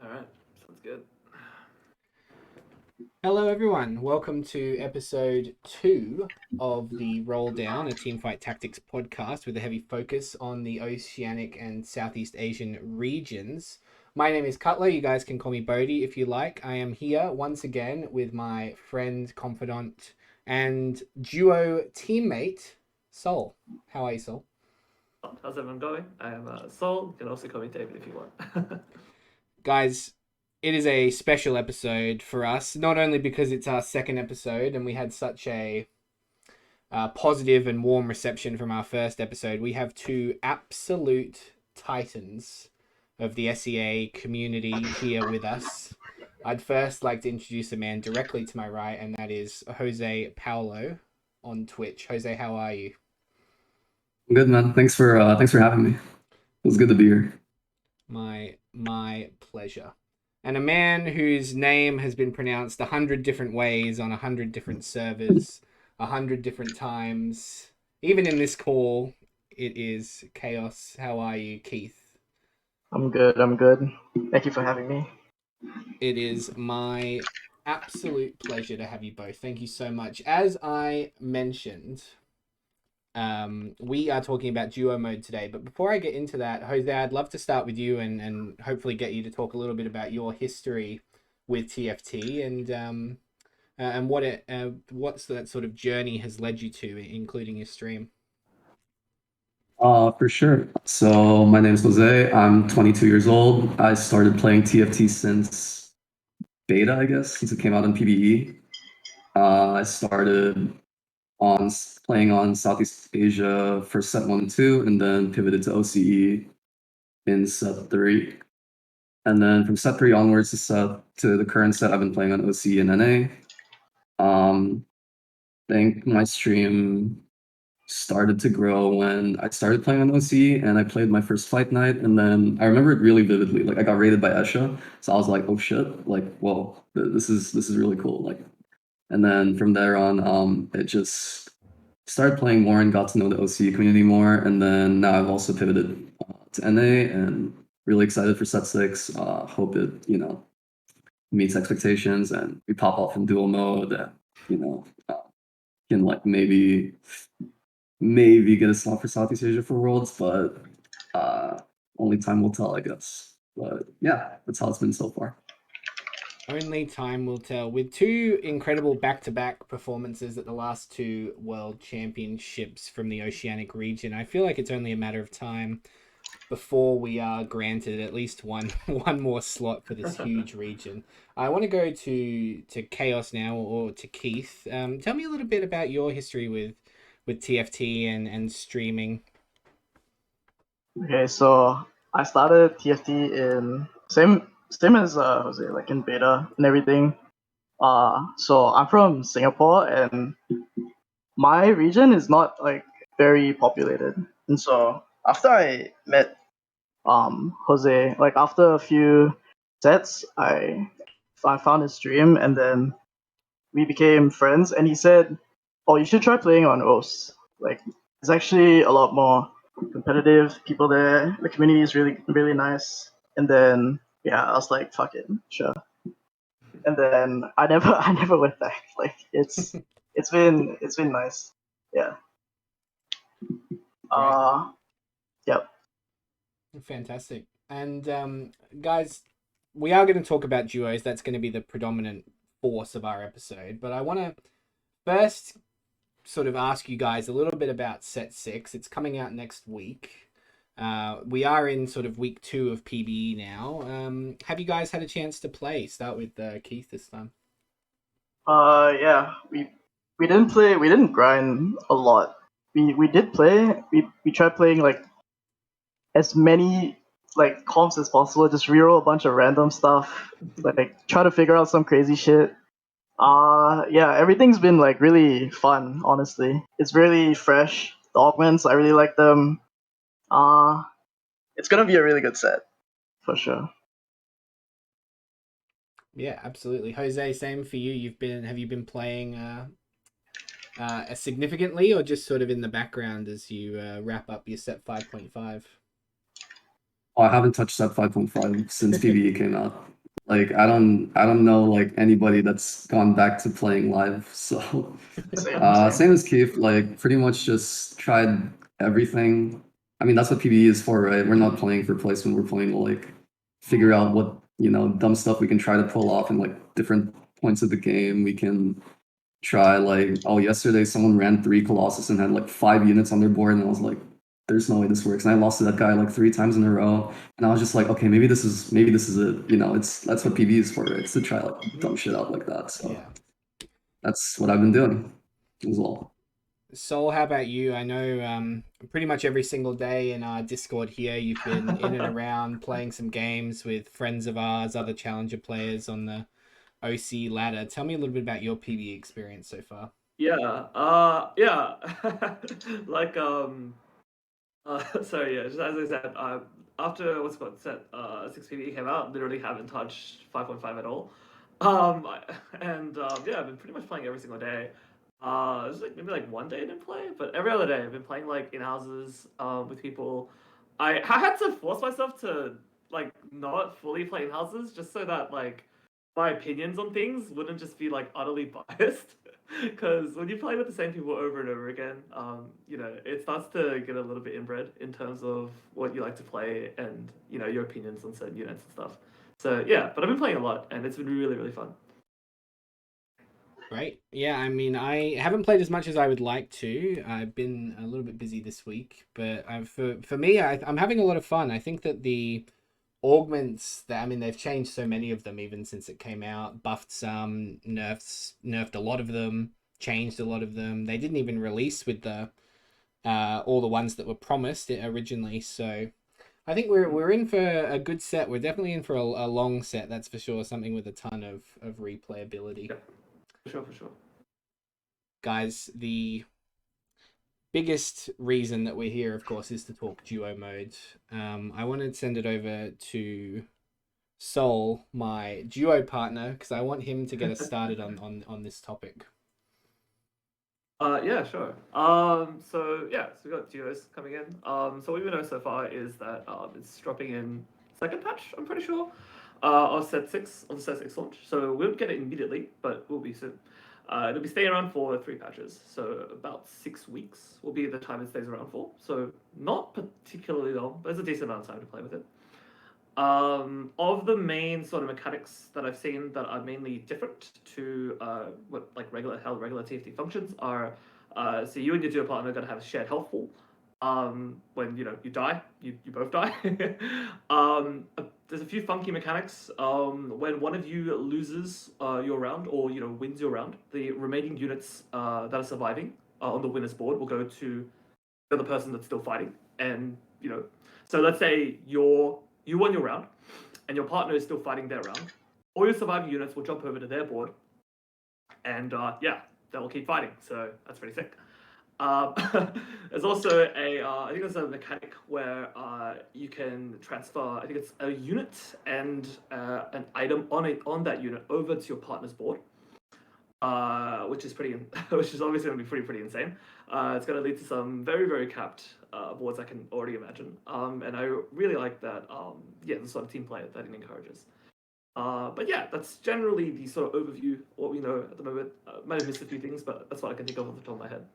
All right, sounds good. Hello, everyone. Welcome to episode 2 of the Roll Down, a Teamfight Tactics podcast with a heavy focus on the Oceanic and Southeast Asian regions. My name is Cutler. You guys can call me Bodhi if you like. I am here once again with my friend, confidant, and duo teammate, Sol. How are you, Sol? How's everyone going? I am Sol. You can also call me David if you want. Guys, it is a special episode for us, not only because it's our second episode and we had such a positive and warm reception from our first episode. We have two absolute titans of the SEA community here with us. I'd first like to introduce a man directly to my right, and that is Jose Paulo on Twitch. Jose, how are you? Good, man. Thanks for having me. It was good to be here. My pleasure. And a man whose name has been pronounced 100 different ways on 100 different servers, 100 different times. Even in this call, it is Chaos. How are you, Keith? I'm good. I'm good. Thank you for having me. It is my absolute pleasure to have you both. Thank you so much. As I mentioned, we are talking about duo mode today, but before I get into that, Jose, I'd love to start with you and hopefully get you to talk a little bit about your history with TFT and what's that sort of journey has led you to, including your stream. For sure. So my name is Jose. I'm 22 years old. I started playing TFT since beta, I guess, since it came out on PvE. I started on playing on Southeast Asia for set 1 and 2, and then pivoted to OCE in set 3. And then from set 3 onwards to the current set, I've been playing on OCE and NA. I think my stream started to grow when I started playing on OCE and I played my first fight night, and then I remember it really vividly. Like I got raided by Esha, so I was like, oh shit, like whoa, this is really cool. Like, and then from there on, it just started playing more and got to know the OCE community more, and then now I've also pivoted to NA and really excited for set 6. Hope it meets expectations and we pop off in dual mode and can like maybe get a slot for Southeast Asia for Worlds, but only time will tell, I guess. But yeah, that's how it's been so far. Only time will tell. With two incredible back-to-back performances at the last two World Championships from the Oceanic region, I feel like it's only a matter of time before we are granted at least one more slot for this huge region. I want to go to Chaos now, or to Keith. Tell me a little bit about your history with TFT and streaming. Okay, so I started TFT in same as Jose, like in beta and everything. So I'm from Singapore, and my region is not like very populated, and so after I met Jose, like after a few sets, I found his stream, and then we became friends. And he said, "Oh, you should try playing on OS. Like, it's actually a lot more competitive. People there, the community is really really nice." And then yeah, I was like, "Fuck it, sure." And then I never went back. Like it's been nice. Yeah. Yep. Fantastic. And guys, we are going to talk about duos. That's going to be the predominant force of our episode. But I want to first sort of ask you guys a little bit about set 6. It's coming out next week. We are in sort of week 2 of PBE now. Have you guys had a chance to play? Start with Keith this time. Yeah. We didn't play. We didn't grind a lot. We did play. We tried playing like as many like comps as possible. Just reroll a bunch of random stuff. Like try to figure out some crazy shit. Yeah, everything's been like really fun, honestly. It's really fresh. The augments, I really like them. It's gonna be a really good set, for sure. Yeah, absolutely. Jose, same for you. Have you been playing significantly, or just sort of in the background as you wrap up your set 5.5? I haven't touched set 5.5 since PvE came out. Like I don't know like anybody that's gone back to playing live. So Same. same as Keith, like pretty much just tried everything. I mean that's what PvE is for, right? We're not playing for placement, we're playing to like figure out what, dumb stuff we can try to pull off in like different points of the game. We can try like, oh, yesterday someone ran 3 Colossus and had like 5 units on their board, and I was like, there's no way this works. And I lost to that guy like 3 times in a row. And I was just like, okay, maybe this is it. That's what PvE is for, right? It's to try like dumb shit out like that. So Yeah. that's what I've been doing as well. Sol, how about you? I know pretty much every single day in our Discord here, you've been in and around playing some games with friends of ours, other challenger players on the OC ladder. Tell me a little bit about your PvE experience so far. Yeah, like sorry, yeah, just as I said, after what's called set 6 PvE came out, literally haven't touched 5.5 at all. Yeah, I've been pretty much playing every single day. There's like maybe like one day I didn't play, but every other day I've been playing like in houses with people. I had to force myself to like not fully play in houses just so that like my opinions on things wouldn't just be like utterly biased. Because when you play with the same people over and over again, it starts to get a little bit inbred in terms of what you like to play and your opinions on certain units and stuff. So yeah, but I've been playing a lot and it's been really really fun. Great. Yeah, I mean, I haven't played as much as I would like to. I've been a little bit busy this week, but for me, I'm having a lot of fun. I think that the augments that, I mean, they've changed so many of them even since it came out, buffed some, nerfed a lot of them, changed a lot of them. They didn't even release with the all the ones that were promised originally. So I think we're in for a good set. We're definitely in for a long set, that's for sure. Something with a ton of replayability. Yeah, for sure. Guys, the biggest reason that we're here, of course, is to talk duo mode. I want to send it over to Sol, my duo partner, because I want him to get us started on this topic. Yeah, sure. So we got duos coming in. So what we know so far is that it's dropping in second patch, I'm pretty sure, of the set six launch. So we won't get it immediately, but we'll be soon. It'll be staying around for 3 patches, so about 6 weeks will be the time it stays around for. So not particularly long, but it's a decent amount of time to play with it. Of the main sort of mechanics that I've seen that are mainly different to what like regular TFT functions are, so you and your duo partner are going to have a shared health pool. When you die, you both die. There's a few funky mechanics. When one of you loses your round or wins your round, the remaining units that are surviving on the winners board will go to the other person that's still fighting, and so let's say you won your round, and your partner is still fighting their round. All your surviving units will jump over to their board, and they will keep fighting. So that's pretty sick. There's also I think there's a mechanic where you can transfer. I think it's a unit and an item on that unit over to your partner's board, which is which is obviously going to be pretty insane. It's going to lead to some very very capped boards I can already imagine. And I really like that. The sort of team play that it encourages. But yeah, that's generally the sort of overview what we know at the moment. Might have missed a few things, but that's what I can think of off the top of my head.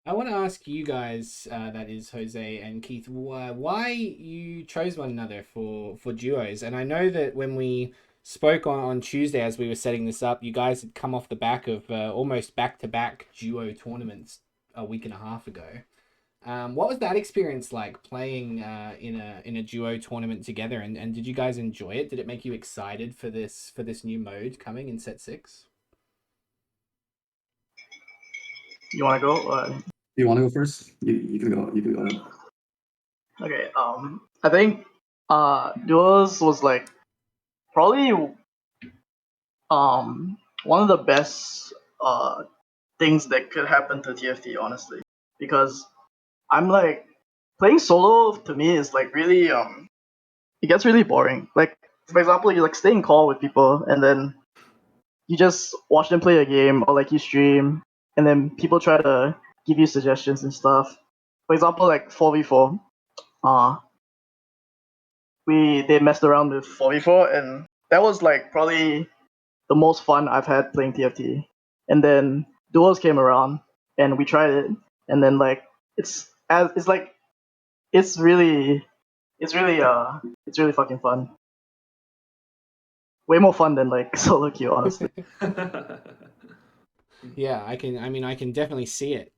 I want to ask you guys, that is Jose and Keith, why you chose one another for duos. And I know that when we spoke on Tuesday as we were setting this up, you guys had come off the back of almost back-to-back duo tournaments a week and a half ago. What was that experience like playing in a duo tournament together? And did you guys enjoy it? Did it make you excited for this new mode coming in set 6? You want to go? You want to go first? You can go. You can go ahead. Okay. I think duos was like probably one of the best things that could happen to TFT, honestly, because I'm like playing solo to me is like really it gets really boring. Like for example, you like stay in call with people and then you just watch them play a game or like you stream and then people try to give you suggestions and stuff. For example, like 4v4, uh they messed around with 4v4, and that was like probably the most fun I've had playing TFT. And then duos came around, and we tried it, and then like it's like it's really it's really fucking fun. Way more fun than like solo queue, honestly. Yeah, I can definitely see it.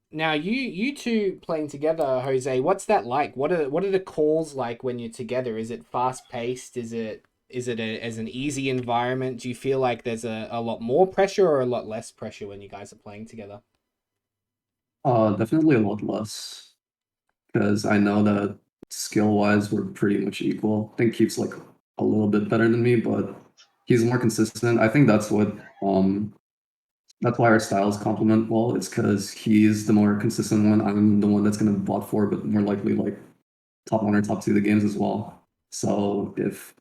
Now you two playing together, Jose, what's that like? What are the calls like when you're together? Is it fast paced? Is it as an easy environment? Do you feel like there's a lot more pressure or a lot less pressure when you guys are playing together? Definitely a lot less, because I know that skill-wise we're pretty much equal. I think Keith's like a little bit better than me, but he's more consistent. I think that's why our styles complement well. It's because he's the more consistent one. I'm the one that's gonna bot for, but more likely like top one or top two of the games as well. So if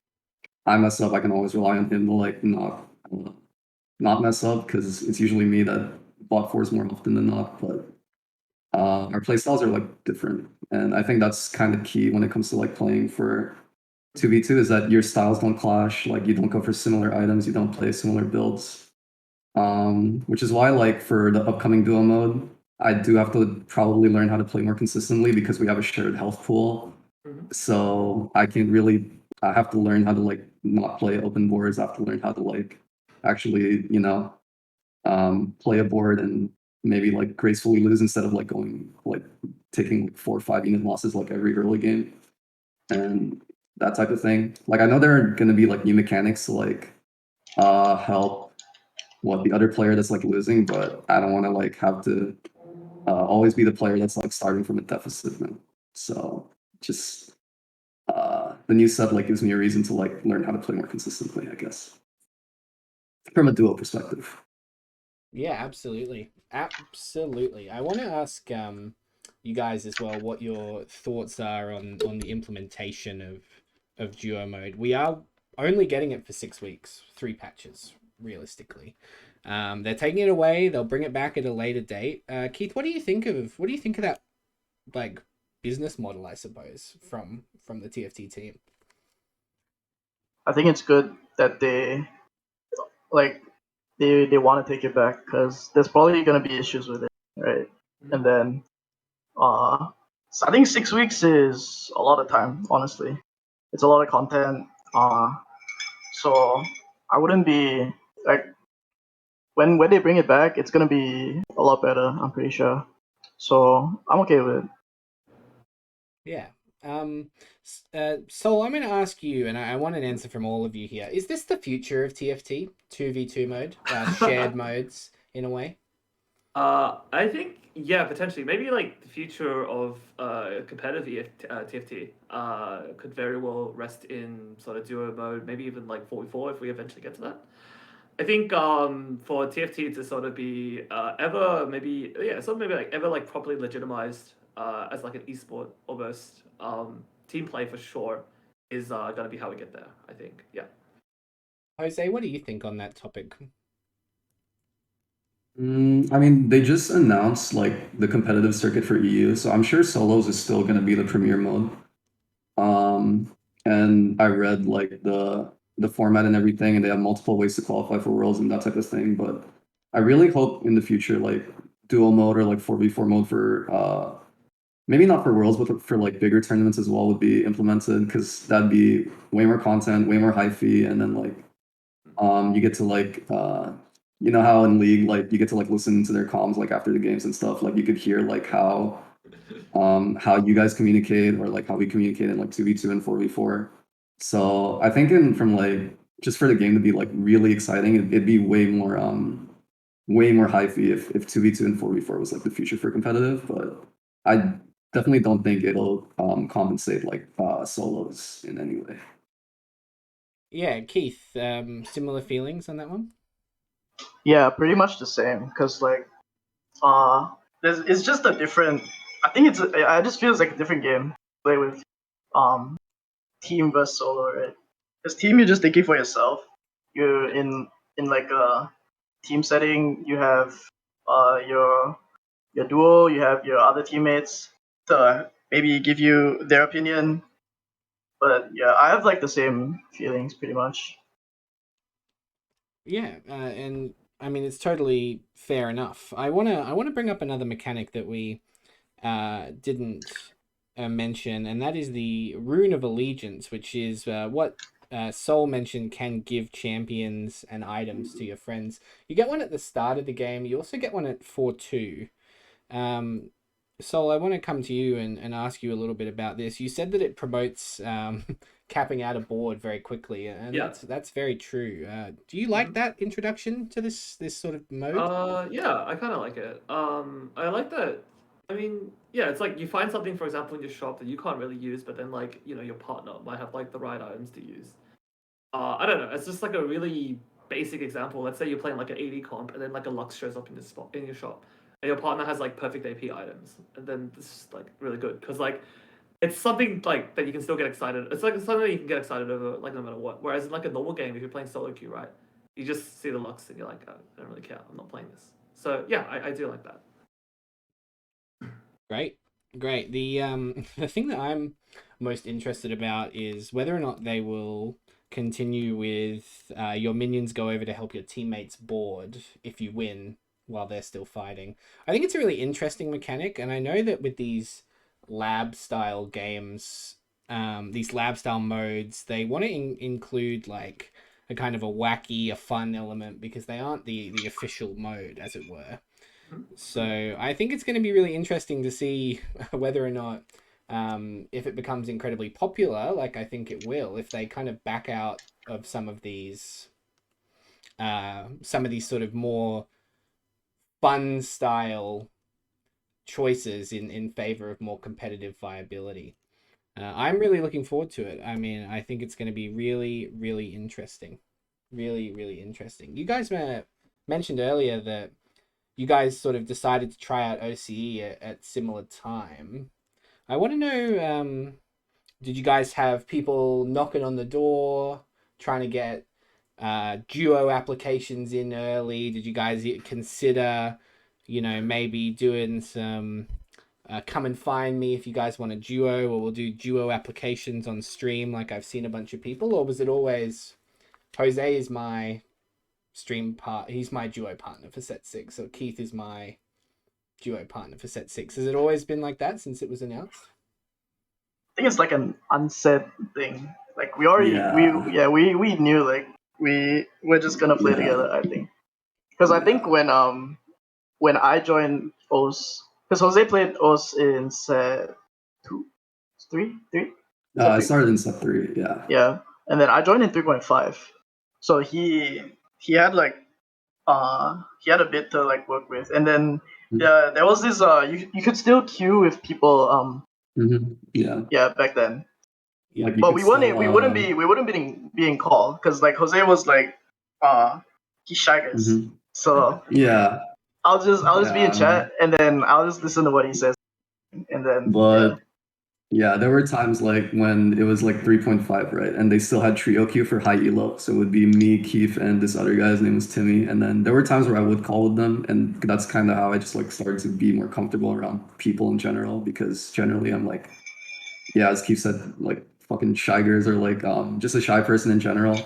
I mess up, I can always rely on him to like not mess up, because it's usually me that bot fours more often than not. But our play styles are like different, and I think that's kind of key when it comes to like playing for 2v2, is that your styles don't clash. Like you don't go for similar items, you don't play similar builds. Which is why, like, for the upcoming duo mode, I do have to probably learn how to play more consistently, because we have a shared health pool. So I have to learn how to like not play open boards. I have to learn how to like actually, play a board and maybe like gracefully lose, instead of like going like taking like 4 or 5 unit losses like every early game, and that type of thing. Like I know there are gonna be like new mechanics to like help what the other player that's like losing, but I don't want to like have to always be the player that's like starting from a deficit, man. So just the new set like gives me a reason to like learn how to play more consistently, I guess, from a duo perspective. Yeah, absolutely. Absolutely. I want to ask you guys as well what your thoughts are on the implementation of duo mode. We are only getting it for 6 weeks, 3 patches, realistically. They're taking it away, they'll bring it back at a later date. Keith, what do you think of that like business model, I suppose, from the TFT team? I think it's good that like they want to take it back, because there's probably gonna be issues with it, right? And then so I think 6 weeks is a lot of time. Honestly, it's a lot of content. So I wouldn't be like, when they bring it back, it's gonna be a lot better. I'm pretty sure. So I'm okay with it. Yeah. So I'm going to ask you, and I want an answer from all of you here. Is this the future of TFT 2v2 mode, shared modes in a way? I think, yeah, potentially. Maybe like the future of competitive TFT could very well rest in sort of duo mode, maybe even like 44 if we eventually get to that. I think for TFT to sort of be ever like properly legitimized as like an esport almost, team play for sure is gonna be how we get there, I think. Yeah. Jose, what do you think on that topic? I mean, they just announced like the competitive circuit for EU, so I'm sure solos is still going to be the premier mode. And I read like the format and everything, and they have multiple ways to qualify for worlds and that type of thing. But I really hope in the future, like dual mode or like 4v4 mode for maybe not for worlds, but for like bigger tournaments as well would be implemented, because that'd be way more content, way more high fee, and then like you get to like you know how in League like you get to like listen to their comms like after the games and stuff. Like you could hear like how you guys communicate, or like how we communicate in like 2v2 and 4v4. So I think from like just for the game to be like really exciting, it'd be way more high fee if 2v2 and 4v4 was like the future for competitive. But I definitely don't think it'll compensate like solos in any way. Yeah, Keith, similar feelings on that one? Yeah, pretty much the same. Cause like it's just a different. I think I just feels like a different game to play with um team versus solo, right? Because team, you're just thinking for yourself. You're in like a team setting. You have your duo. You have your other teammates to maybe give you their opinion. But yeah, I have like the same feelings pretty much. Yeah, and I mean it's totally fair enough. I wanna bring up another mechanic that we didn't mention, and that is the Rune of Allegiance, which is what Soul mentioned can give champions and items to your friends. You get one at the start of the game. You also get one at 4-2. Um, Sol, I want to come to you and ask you a little bit about this. You said that it promotes capping out a board very quickly, and Yeah. that's very true. Do you like that introduction to this sort of mode? Yeah, I kind of like it. I like that. I mean, yeah, it's like you find something, for example, in your shop that you can't really use, but then like your partner might have like the right items to use. I don't know. It's just like a really basic example. Let's say you're playing like an 80 comp, and then like a Lux shows up in this spot in your shop, and your partner has like perfect AP items, and then this is like really good because like it's something like that you can still get excited. It's like something that you can get excited over, like no matter what. Whereas in like a normal game, if you're playing solo queue, right, you just see the Lux and you're like, oh, I don't really care. I'm not playing this. So yeah, I do like that. Great, great. The the thing that I'm most interested about is whether or not they will continue with your minions go over to help your teammates board if you win while they're still fighting. I think it's a really interesting mechanic, and I know that with these lab style games, these lab style modes, they want to include like a kind of a wacky, a fun element because they aren't the official mode, as it were. So I think it's going to be really interesting to see whether or not, if it becomes incredibly popular, like I think it will, if they kind of back out of some of these sort of more fun style choices in favor of more competitive viability. I'm really looking forward to it. I mean, I think it's going to be really, really interesting. Really, really interesting. You guys mentioned earlier that you guys sort of decided to try out OCE at similar time. I want to know, did you guys have people knocking on the door, trying to get duo applications in early? Did you guys consider, maybe doing some come and find me if you guys want a duo, or we'll do duo applications on stream like I've seen a bunch of people? Or was it always Jose is my he's my duo partner for set 6, so Keith is my duo partner for set 6? Has it always been like that since it was announced? I think it's like an unsaid thing. Like we already Yeah. we knew like we're just gonna play Yeah. together. I think because I think when I joined OS, because Jose played OS in set two, three. I started in step 3. Yeah. Yeah, and then I joined in 3.5. So he had like he had a bit to like work with, and then there was this you could still queue with people Yeah. yeah back then. Yeah. Like you But could still, we wouldn't be being called because like Jose was like he's shy guys. mhm. So Yeah. I'll just be in Yeah. chat and then I'll just listen to what he says and then yeah. But yeah, there were times like when it was like 3.5, right? And they still had trio queue for high elo. So it would be me, Keith, and this other guy's name was Timmy. And then there were times where I would call with them, and that's kind of how I just like started to be more comfortable around people in general, because generally I'm like, yeah, as Keith said, like fucking shy girls, or like just a shy person in general.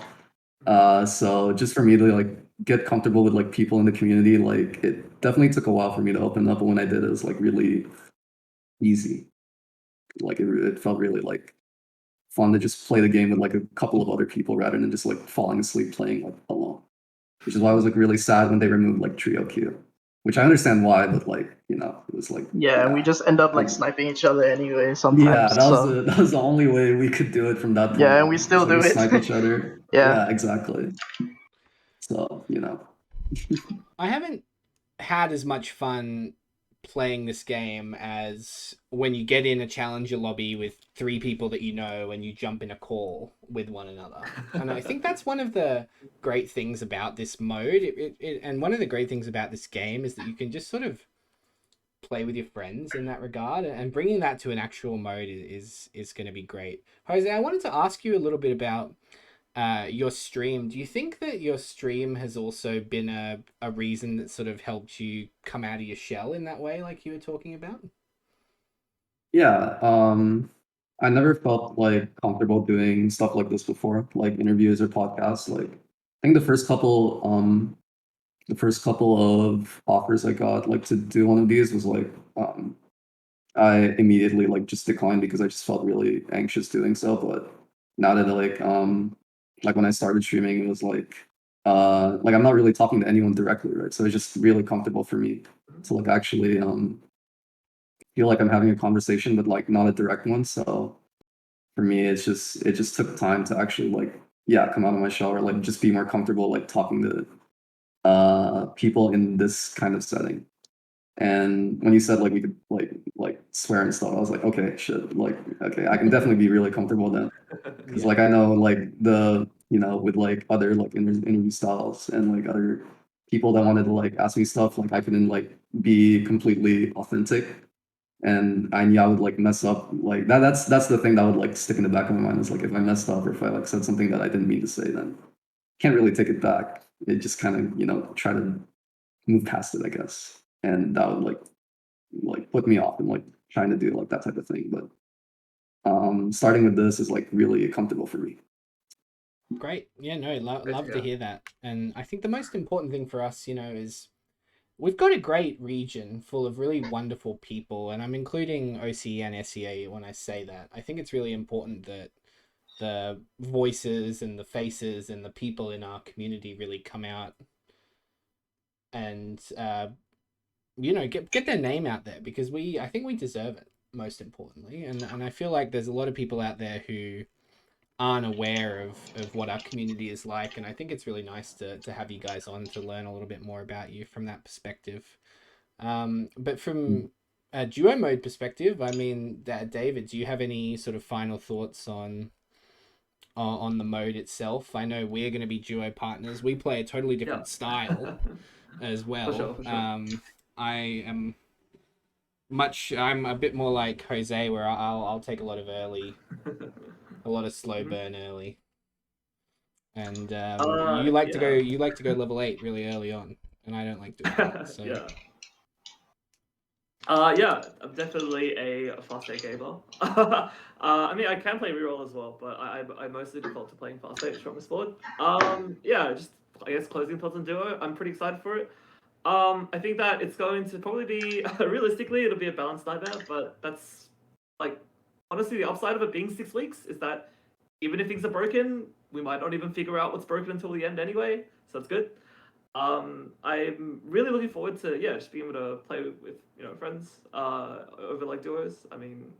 So just for me to like get comfortable with like people in the community, like it definitely took a while for me to open up, but when I did, it was like really easy. Like it felt really like fun to just play the game with like a couple of other people rather than just like falling asleep playing like alone. Which is why I was like really sad when they removed like trio queue, which I understand why, but like it was like Yeah, and we just end up like sniping each other anyway sometimes. Yeah, So that was the only way we could do it from that point yeah, and on. we still So we do it. snipe each other. Yeah. Yeah, exactly. So I haven't had as much fun playing this game as when you get in a challenger lobby with 3 people that you know and you jump in a call with one another. And I think that's one of the great things about this mode. And one of the great things about this game is that you can just sort of play with your friends in that regard, and bringing that to an actual mode is going to be great. Jose, I wanted to ask you a little bit about your stream. Do you think that your stream has also been a reason that sort of helped you come out of your shell in that way, like you were talking about? yeah, I never felt like comfortable doing stuff like this before, like interviews or podcasts. Like I think the first couple of offers I got like to do one of these was like I immediately like just declined because I just felt really anxious doing so. But now that like when I started streaming, it was like I'm not really talking to anyone directly, right? So it's just really comfortable for me to like actually feel like I'm having a conversation, but like not a direct one. So for me, it just took time to actually like come out of my shell or like just be more comfortable like talking to people in this kind of setting. And when you said like we could like swear and stuff, I was like, okay, shit, like okay, I can definitely be really comfortable then, because Yeah. like I know like with like other like interview styles and like other people that wanted to like ask me stuff, like I couldn't like be completely authentic, and I knew I would like mess up like that's the thing that would like stick in the back of my mind is like if I messed up or if I like said something that I didn't mean to say, then can't really take it back. It just kind of try to move past it, I guess, and that would like put me off and like trying to do like that type of thing. But starting with this is like really comfortable for me. Great. Yeah, no, Great love to to hear. hear that. And I think the most important thing for us, is we've got a great region full of really wonderful people, and I'm including OC and SEA when I say that. I think it's really important that the voices and the faces and the people in our community really come out and get their name out there, because I think we deserve it, most importantly. And I feel like there's a lot of people out there who aren't aware of what our community is like, and I think it's really nice to have you guys on to learn a little bit more about you from that perspective. But from a duo mode perspective, I mean, David, do you have any sort of final thoughts on the mode itself? I know we're going to be duo partners. We play a totally Yeah. different style as well. For sure. I am I'm a bit more like Jose, where I'll take a lot of slow burn early, and Yeah. you like to go level 8 really early on, and I don't like doing that. So Yeah. Yeah, I'm definitely a fast eight gamer. I mean, I can play reroll as well, but I mostly default to playing fast eight strongest board. Yeah, just I guess closing thoughts on duo. I'm pretty excited for it. I think that it's going to probably be realistically it'll be a balanced nightmare, but that's like honestly the upside of it being 6 weeks is that even if things are broken, we might not even figure out what's broken until the end anyway. So that's good. I'm really looking forward to just being able to play with friends over like duos. I mean,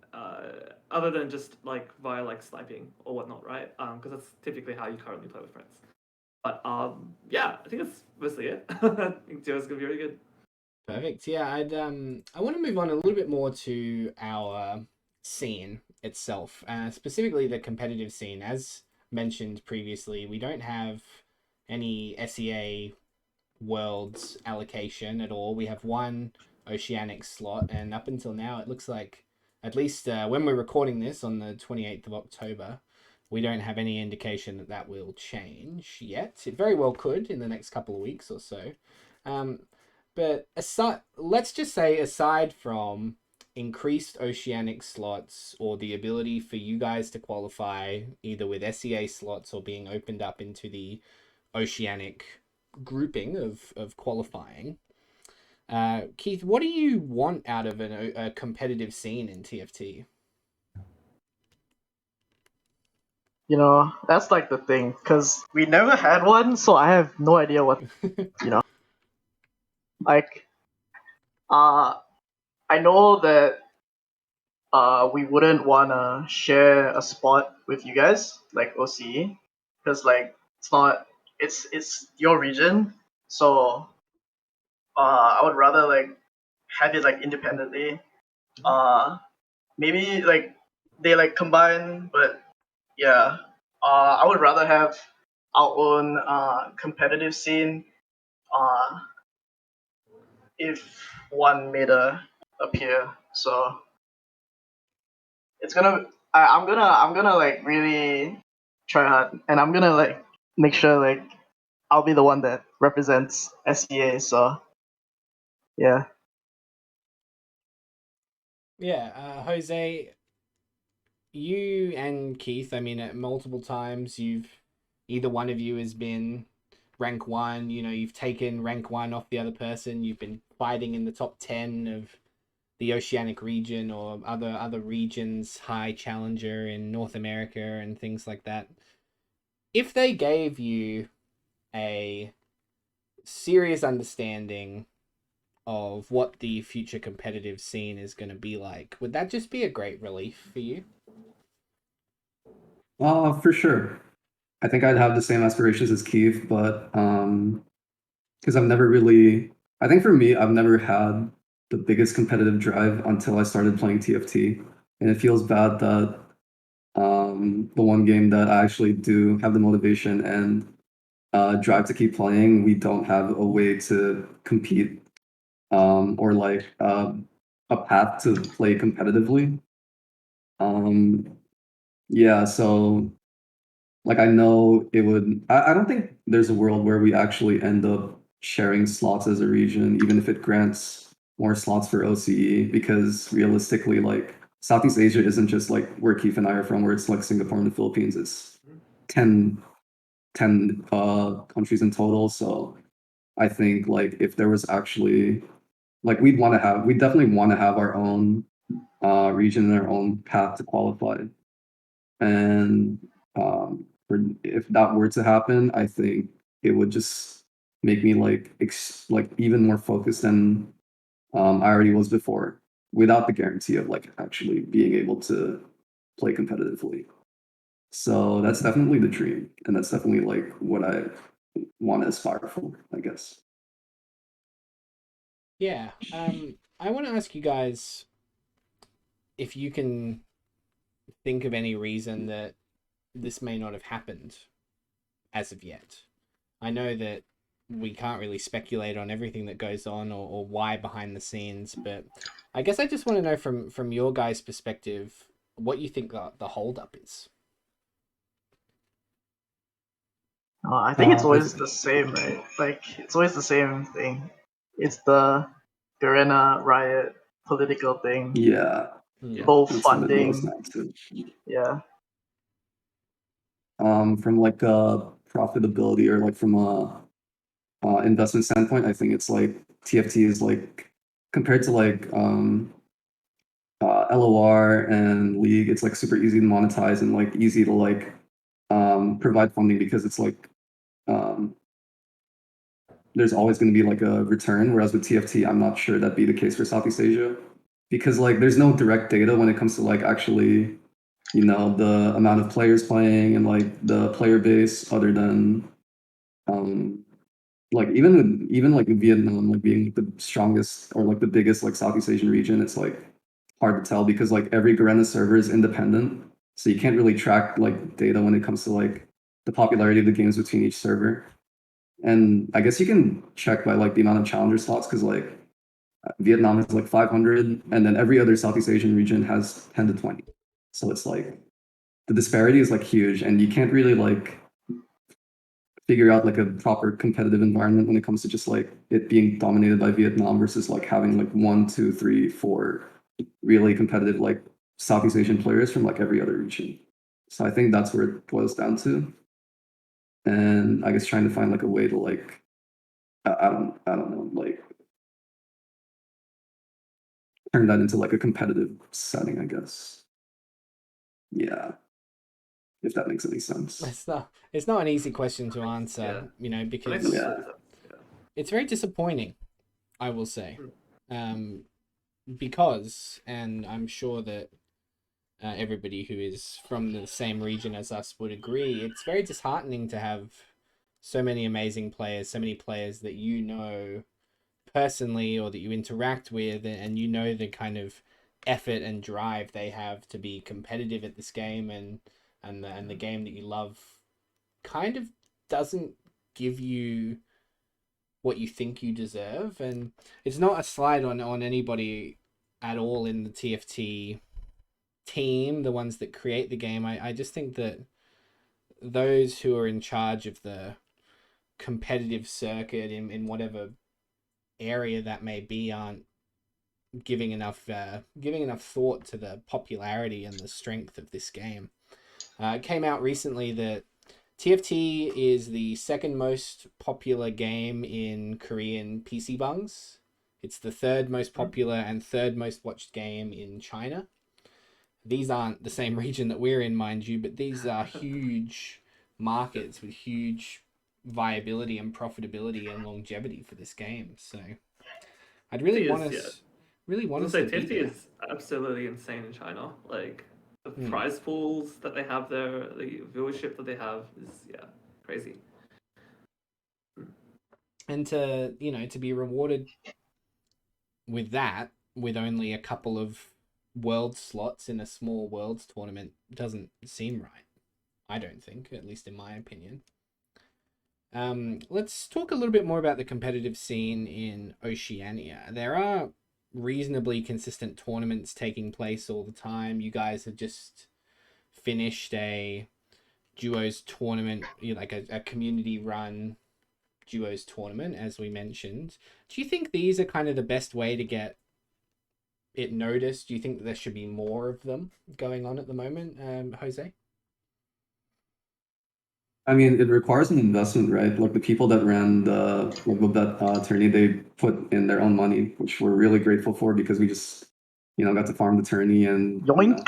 other than just like via like sniping or whatnot, right? Because that's typically how you currently play with friends. But yeah, I think that's mostly it. I think duos gonna be really good. perfect. Yeah, I want to move on a little bit more to our scene itself, specifically the competitive scene. As mentioned previously, we don't have any SEA worlds allocation at all. We have one Oceanic slot, and up until now, it looks like, at least when we're recording this on the 28th of October, we don't have any indication that that will change yet. It very well could in the next couple of weeks or so. But let's just say, aside from increased Oceanic slots or the ability for you guys to qualify either with SEA slots or being opened up into the Oceanic grouping of qualifying, Keith, what do you want out of a competitive scene in TFT? That's like the thing, because we never had one, so I have no idea what, like, uh, I know that we wouldn't want to share a spot with you guys, like OCE, because, like, it's your region, so I would rather, like, have it, like, independently. Maybe, like, they, like, combine, but yeah. I would rather have our own competitive scene if one meta appear. So it's gonna I'm gonna like really try hard, and I'm gonna like make sure like I'll be the one that represents SEA. So yeah. Yeah, Jose, you and Keith, I mean, at multiple times, either one of you has been rank 1. You know, you've taken rank 1 off the other person. You've been fighting in the top 10 of the Oceanic region or other regions, high challenger in North America and things like that. If they gave you a serious understanding of what the future competitive scene is going to be like, would that just be a great relief for you? For sure. I think I'd have the same aspirations as Keith, but because I've never really, I think for me, I've never had the biggest competitive drive until I started playing TFT, and it feels bad that the one game that I actually do have the motivation and drive to keep playing, we don't have a way to compete or like a path to play competitively. Yeah, so like I know it would. I don't think there's a world where we actually end up sharing slots as a region, even if it grants more slots for OCE, because realistically, like Southeast Asia isn't just like where Keith and I are from, where it's like Singapore and the Philippines. It's 10, 10 countries in total. So I think like if there was actually like we definitely want to have our own region and our own path to qualify. And if that were to happen, I think it would just make me like like even more focused than I already was before, without the guarantee of like actually being able to play competitively. So that's definitely the dream, and that's definitely like what I want to aspire for, I guess. Yeah. I want to ask you guys if you can think of any reason that this may not have happened as of yet. I know that we can't really speculate on everything that goes on or why behind the scenes, but I guess I just want to know from your guys' perspective what you think the holdup is. I think it's I always the same, right? Like it's always the same thing. It's the Garena riot political thing, yeah, Yeah. full that's what it boils funding. down to. Yeah, From like a profitability or like from a investment standpoint, I think it's like TFT is like compared to like LOR and League, it's like super easy to monetize and like easy to like provide funding because it's like um, there's always going to be like a return. Whereas with TFT, I'm not sure that'd be the case for Southeast Asia because like there's no direct data when it comes to like actually the amount of players playing and like the player base other than um, like even like Vietnam like being the strongest or like the biggest like Southeast Asian region, it's like hard to tell because like every Garena server is independent, so you can't really track like data when it comes to like the popularity of the games between each server. And I guess you can check by like the amount of challenger slots because like Vietnam has like 500, and then every other Southeast Asian region has 10 to 20. So it's like the disparity is like huge, and you can't really like figure out like a proper competitive environment when it comes to just like it being dominated by Vietnam versus like having like one, two, three, four really competitive like Southeast Asian players from like every other region. So I think that's where it boils down to. And I guess trying to find like a way to like I don't know, like turn that into like a competitive setting, I guess. Yeah, if that makes any sense. It's not an easy question to answer, Yeah. I think because that's Yeah. it's very disappointing, I will say. Mm. Um, because, and I'm sure that everybody who is from the same region as us would agree, it's very disheartening to have so many amazing players, so many players that you know personally or that you interact with, and you know the kind of effort and drive they have to be competitive at this game, and the game that you love kind of doesn't give you what you think you deserve. And it's not a slide on anybody at all in the TFT team, the ones that create the game. I just think that those who are in charge of the competitive circuit in whatever area that may be aren't giving enough thought to the popularity and the strength of this game. It came out recently that TFT is the second most popular game in Korean PC bungs. It's the third most popular and third most watched game in China. These aren't the same region that we're in, mind you, but these are huge markets with huge viability and profitability and longevity for this game. So I'd really want us to be TFT there. is absolutely insane in China. Like the prize pools that they have there, the viewership that they have is crazy. And to be rewarded with that, with only a couple of world slots in a small worlds tournament, doesn't seem right. I don't think, at least in my opinion. Let's talk a little bit more about the competitive scene in Oceania. There are reasonably consistent tournaments taking place all the time. You guys have just finished a duos tournament, like a community run duos tournament, as we mentioned. Do you think these are kind of the best way to get it noticed? Do you think that there should be more of them going on at the moment, Jose? I mean, it requires an investment, right? Like the people that ran that tourney, they put in their own money, which we're really grateful for because we just, got to farm the tourney and Yoink!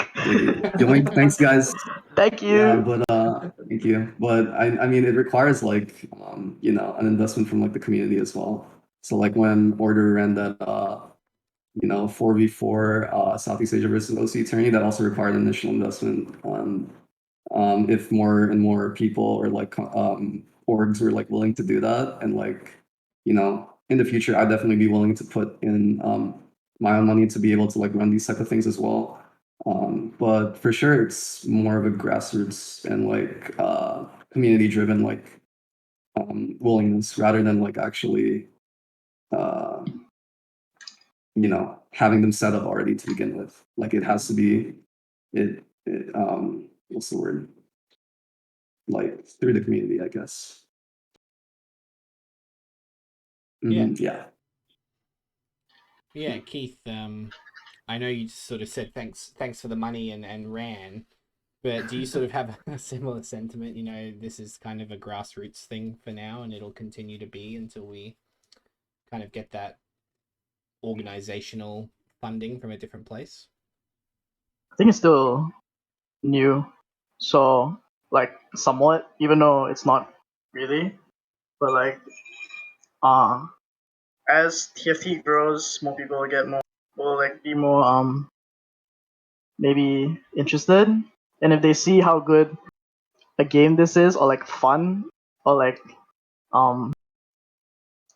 yoink. Thanks, guys. Thank you. Yeah, but thank you. But I mean, it requires like an investment from like the community as well. So like when Order ran that 4v4 Southeast Asia versus OC tourney, that also required an initial investment. If more and more people or like orgs were like willing to do that, and like in the future, I'd definitely be willing to put in my own money to be able to like run these type of things as well. But for sure, it's more of a grassroots and like community driven like willingness rather than like actually having them set up already to begin with. Like it has to be what's the word? Like through the community, I guess. Yeah. Yeah, Keith, I know you just sort of said thanks for the money and ran, but do you sort of have a similar sentiment? This is kind of a grassroots thing for now, and it'll continue to be until we kind of get that organizational funding from a different place? I think it's still new, so like somewhat, even though it's not really, but like as TFT grows, more people will like be more maybe interested, and if they see how good a game this is, or like fun, or um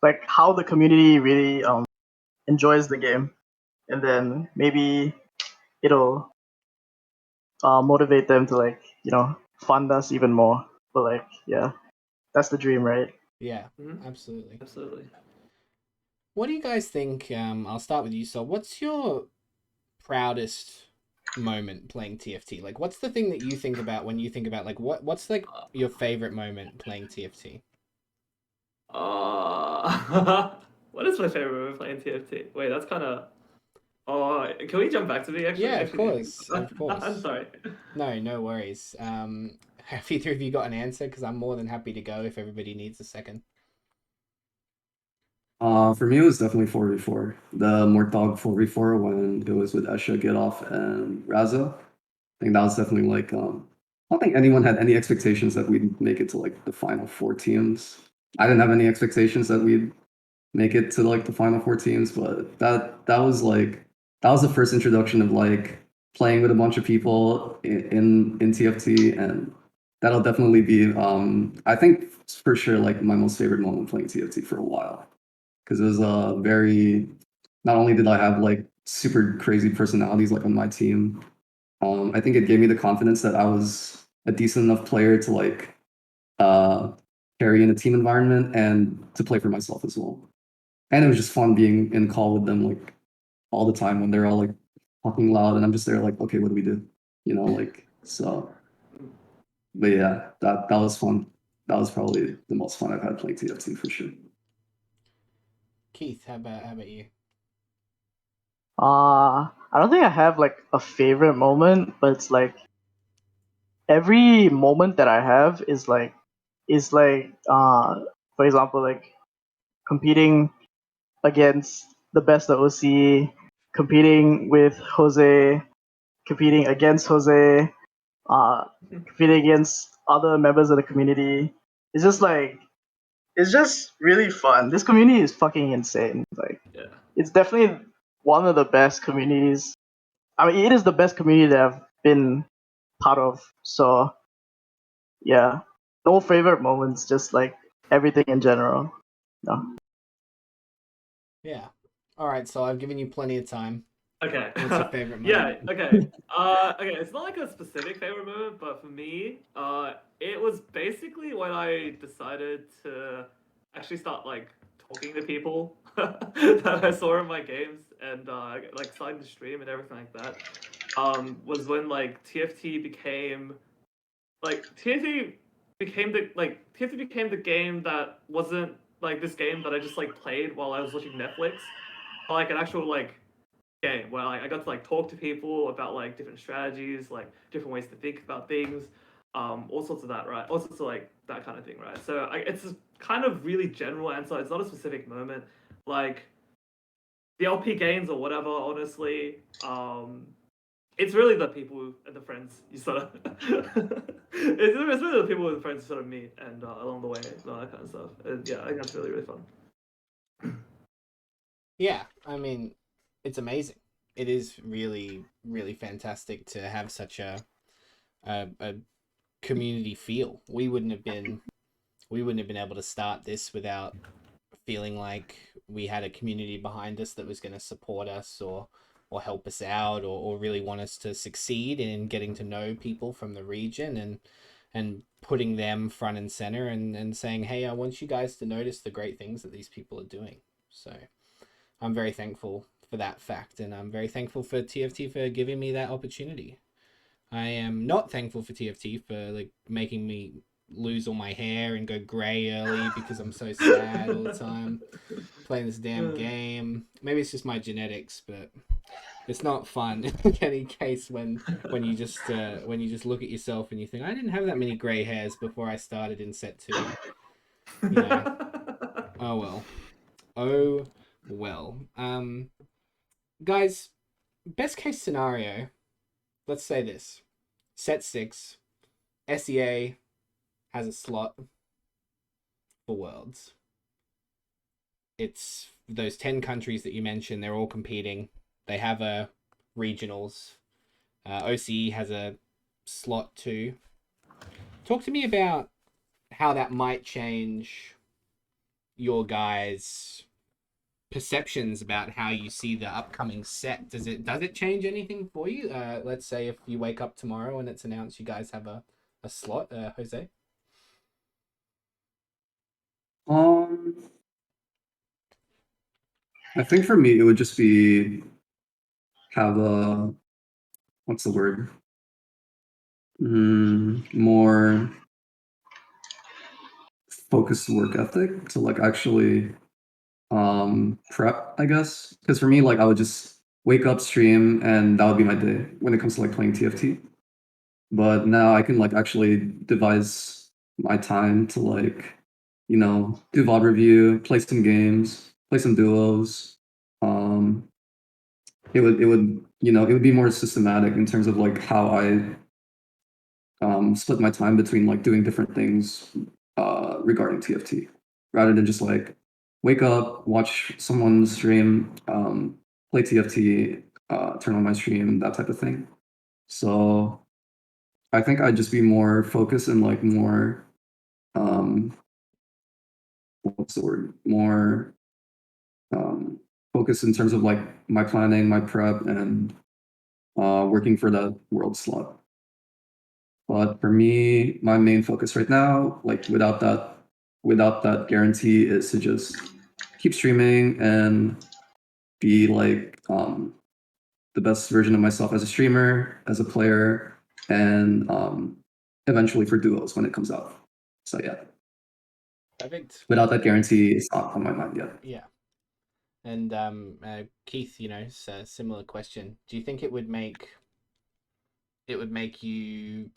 like how the community really enjoys the game, and then maybe it'll motivate them to like fund us even more. But like that's the dream, right? Yeah, absolutely. Absolutely. What do you guys think? I'll start with you. So, what's your proudest moment playing TFT? Like, what's the thing that you think about when you think about like what's like your favorite moment playing TFT? What is my favorite moment playing TFT? Wait, that's kind of. Oh, can we jump back to me? Actually, Yeah, of course, of I'm course. sorry. No worries. Have either of you got an answer? Because I'm more than happy to go if everybody needs a second. For me, it was definitely 4v4. The Mortog 4v4 when it was with Esha, Get-Off, and Raza. I think that was definitely like I don't think anyone had any expectations that we'd make it to like the final four teams. I didn't have any expectations that we'd make it to like the final four teams, but that was the first introduction of like playing with a bunch of people in TFT, and that'll definitely be I think for sure like my most favorite moment playing TFT for a while, because it was a very, not only did I have like super crazy personalities like on my team, I think it gave me the confidence that I was a decent enough player to like carry in a team environment and to play for myself as well. And it was just fun being in call with them like all the time when they're all like talking loud and I'm just there like, okay, what do we do? Like so. But yeah, that was fun. That was probably the most fun I've had playing TFT for sure. Keith, how about you? I don't think I have like a favorite moment, but it's like every moment that I have is like for example like competing against the best of OC, competing with Jose, competing against Jose, competing against other members of the community. It's just like it's just really fun. This community is fucking insane. Like Yeah. it's definitely one of the best communities. I mean, it is the best community that I've been part of. So yeah, no favorite moments, just like everything in general. No. Yeah. All right. So I've given you plenty of time. Okay. What's your favorite Yeah. moment? Okay. Okay. It's not like a specific favorite moment, but for me, it was basically when I decided to actually start like talking to people that I saw in my games and like starting to stream and everything like that. Was when like TFT became like TFT became the game that wasn't like this game that I just like played while I was watching Netflix, but like an actual like game where like, I got to like talk to people about like different strategies, like different ways to think about things, all sorts of that, right? All sorts of like that kind of thing, right? So it's a kind of really general answer. It's not a specific moment, like the LP games or whatever. Honestly, it's really the people and the friends you sort of. It's really the people and the friends you sort of meet and along the way and all that kind of stuff. And yeah, I think that's really really fun. Yeah. I mean, it's amazing. It is really, really fantastic to have such a community feel. We wouldn't have been able to start this without feeling like we had a community behind us that was going to support us or help us out or really want us to succeed in getting to know people from the region and putting them front and center and saying, hey, I want you guys to notice the great things that these people are doing. So I'm very thankful for that fact, and I'm very thankful for TFT for giving me that opportunity. I am not thankful for TFT for like making me lose all my hair and go grey early because I'm so sad all the time playing this damn game. Maybe it's just my genetics, but it's not fun in any case when you just look at yourself and you think I didn't have that many grey hairs before I started in set 2. You know. Oh well. Oh well. Guys, best case scenario, let's say this. Set 6, SEA has a slot for Worlds. It's those 10 countries that you mentioned, they're all competing. They have a regionals. OCE has a slot too. Talk to me about how that might change your guys' perceptions about how you see the upcoming set. Does it change anything for you? Let's say if you wake up tomorrow and it's announced you guys have a slot, Jose. Um, I think for me it would just be have a what's the word? More focused work ethic to like actually prep, I guess. Because for me, like I would just wake up, stream, and that would be my day when it comes to like playing TFT. But now I can like actually devise my time to like, do VOD review, play some games, play some duos. Um, it would be more systematic in terms of like how I split my time between like doing different things regarding TFT, rather than just like wake up, watch someone stream, play TFT, turn on my stream, that type of thing. So I think I'd just be more focused and like more what's the word? More focused in terms of like my planning, my prep, and working for that world slot. But for me, my main focus right now, like without that guarantee, is to just keep streaming and be like the best version of myself as a streamer, as a player, and eventually for duos when it comes out. So yeah, Perfect. without that guarantee, it's not on my mind yet. Yeah. And Keith, it's a similar question. Do you think it would make you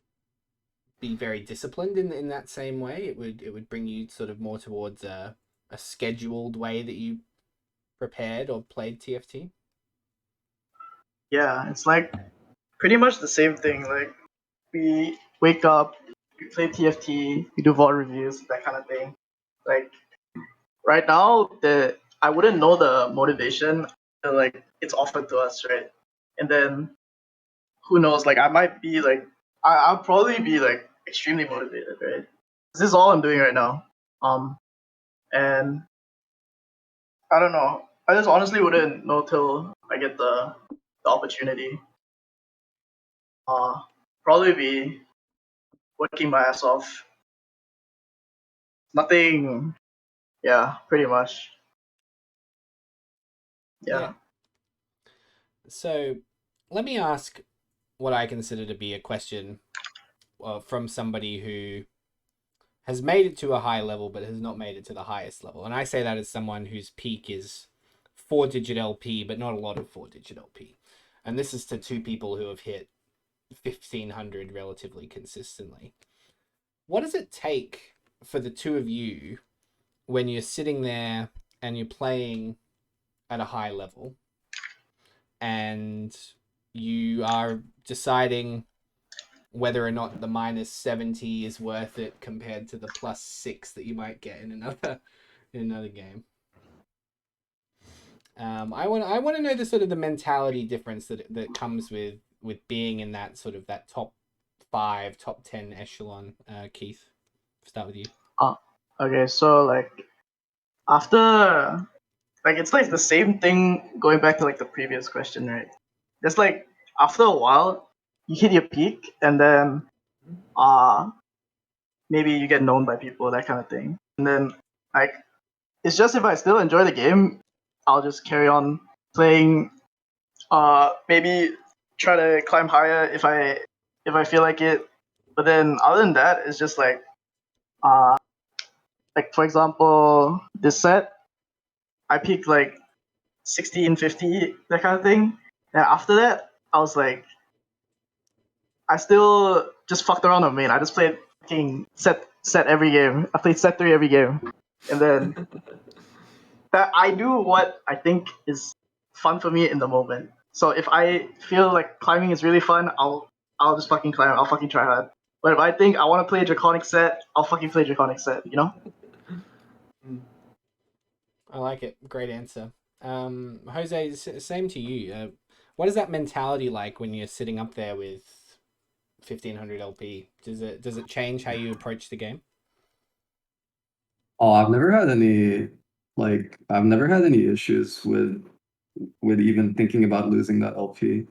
be very disciplined in that same way? It would bring you sort of more towards a scheduled way that you prepared or played TFT? Yeah, it's like pretty much the same thing. Like we wake up, we play TFT, we do VOD reviews, that kind of thing. Like right now, I wouldn't know the motivation until, like it's offered to us, right? And then who knows? Like I might be like I'll probably be like extremely motivated, right? This is all I'm doing right now. And I don't know. I just honestly wouldn't know till I get the opportunity. Probably be working my ass off. Nothing. Yeah, pretty much. Yeah. So let me ask what I consider to be a question from somebody who has made it to a high level but has not made it to the highest level. And I say that as someone whose peak is 4-digit LP, but not a lot of 4-digit LP. And this is to two people who have hit 1500 relatively consistently. What does it take for the two of you when you're sitting there and you're playing at a high level and you are deciding whether or not the -70 is worth it compared to the +6 that you might get in another game? I want to know the sort of the mentality difference that comes with being in that sort of that top 5, top 10 echelon. Keith, start with you. Okay, so like after like it's like the same thing going back to like the previous question, right? It's like after a while you hit your peak and then maybe you get known by people, that kind of thing. And then like it's just if I still enjoy the game, I'll just carry on playing. Maybe try to climb higher if I feel like it. But then other than that, it's just like for example, this set I peaked like 60 and 50, that kind of thing. And after that, I was like, I still just fucked around on main. I just played fucking set every game. I played set 3 every game, and then that I do what I think is fun for me in the moment. So if I feel like climbing is really fun, I'll just fucking climb. I'll fucking try hard. But if I think I want to play a draconic set, I'll fucking play draconic set. You know? I like it. Great answer. Jose, same to you. What is that mentality like when you're sitting up there with 1500 LP? Does it change how you approach the game? Oh, I've never had any issues with even thinking about losing that LP.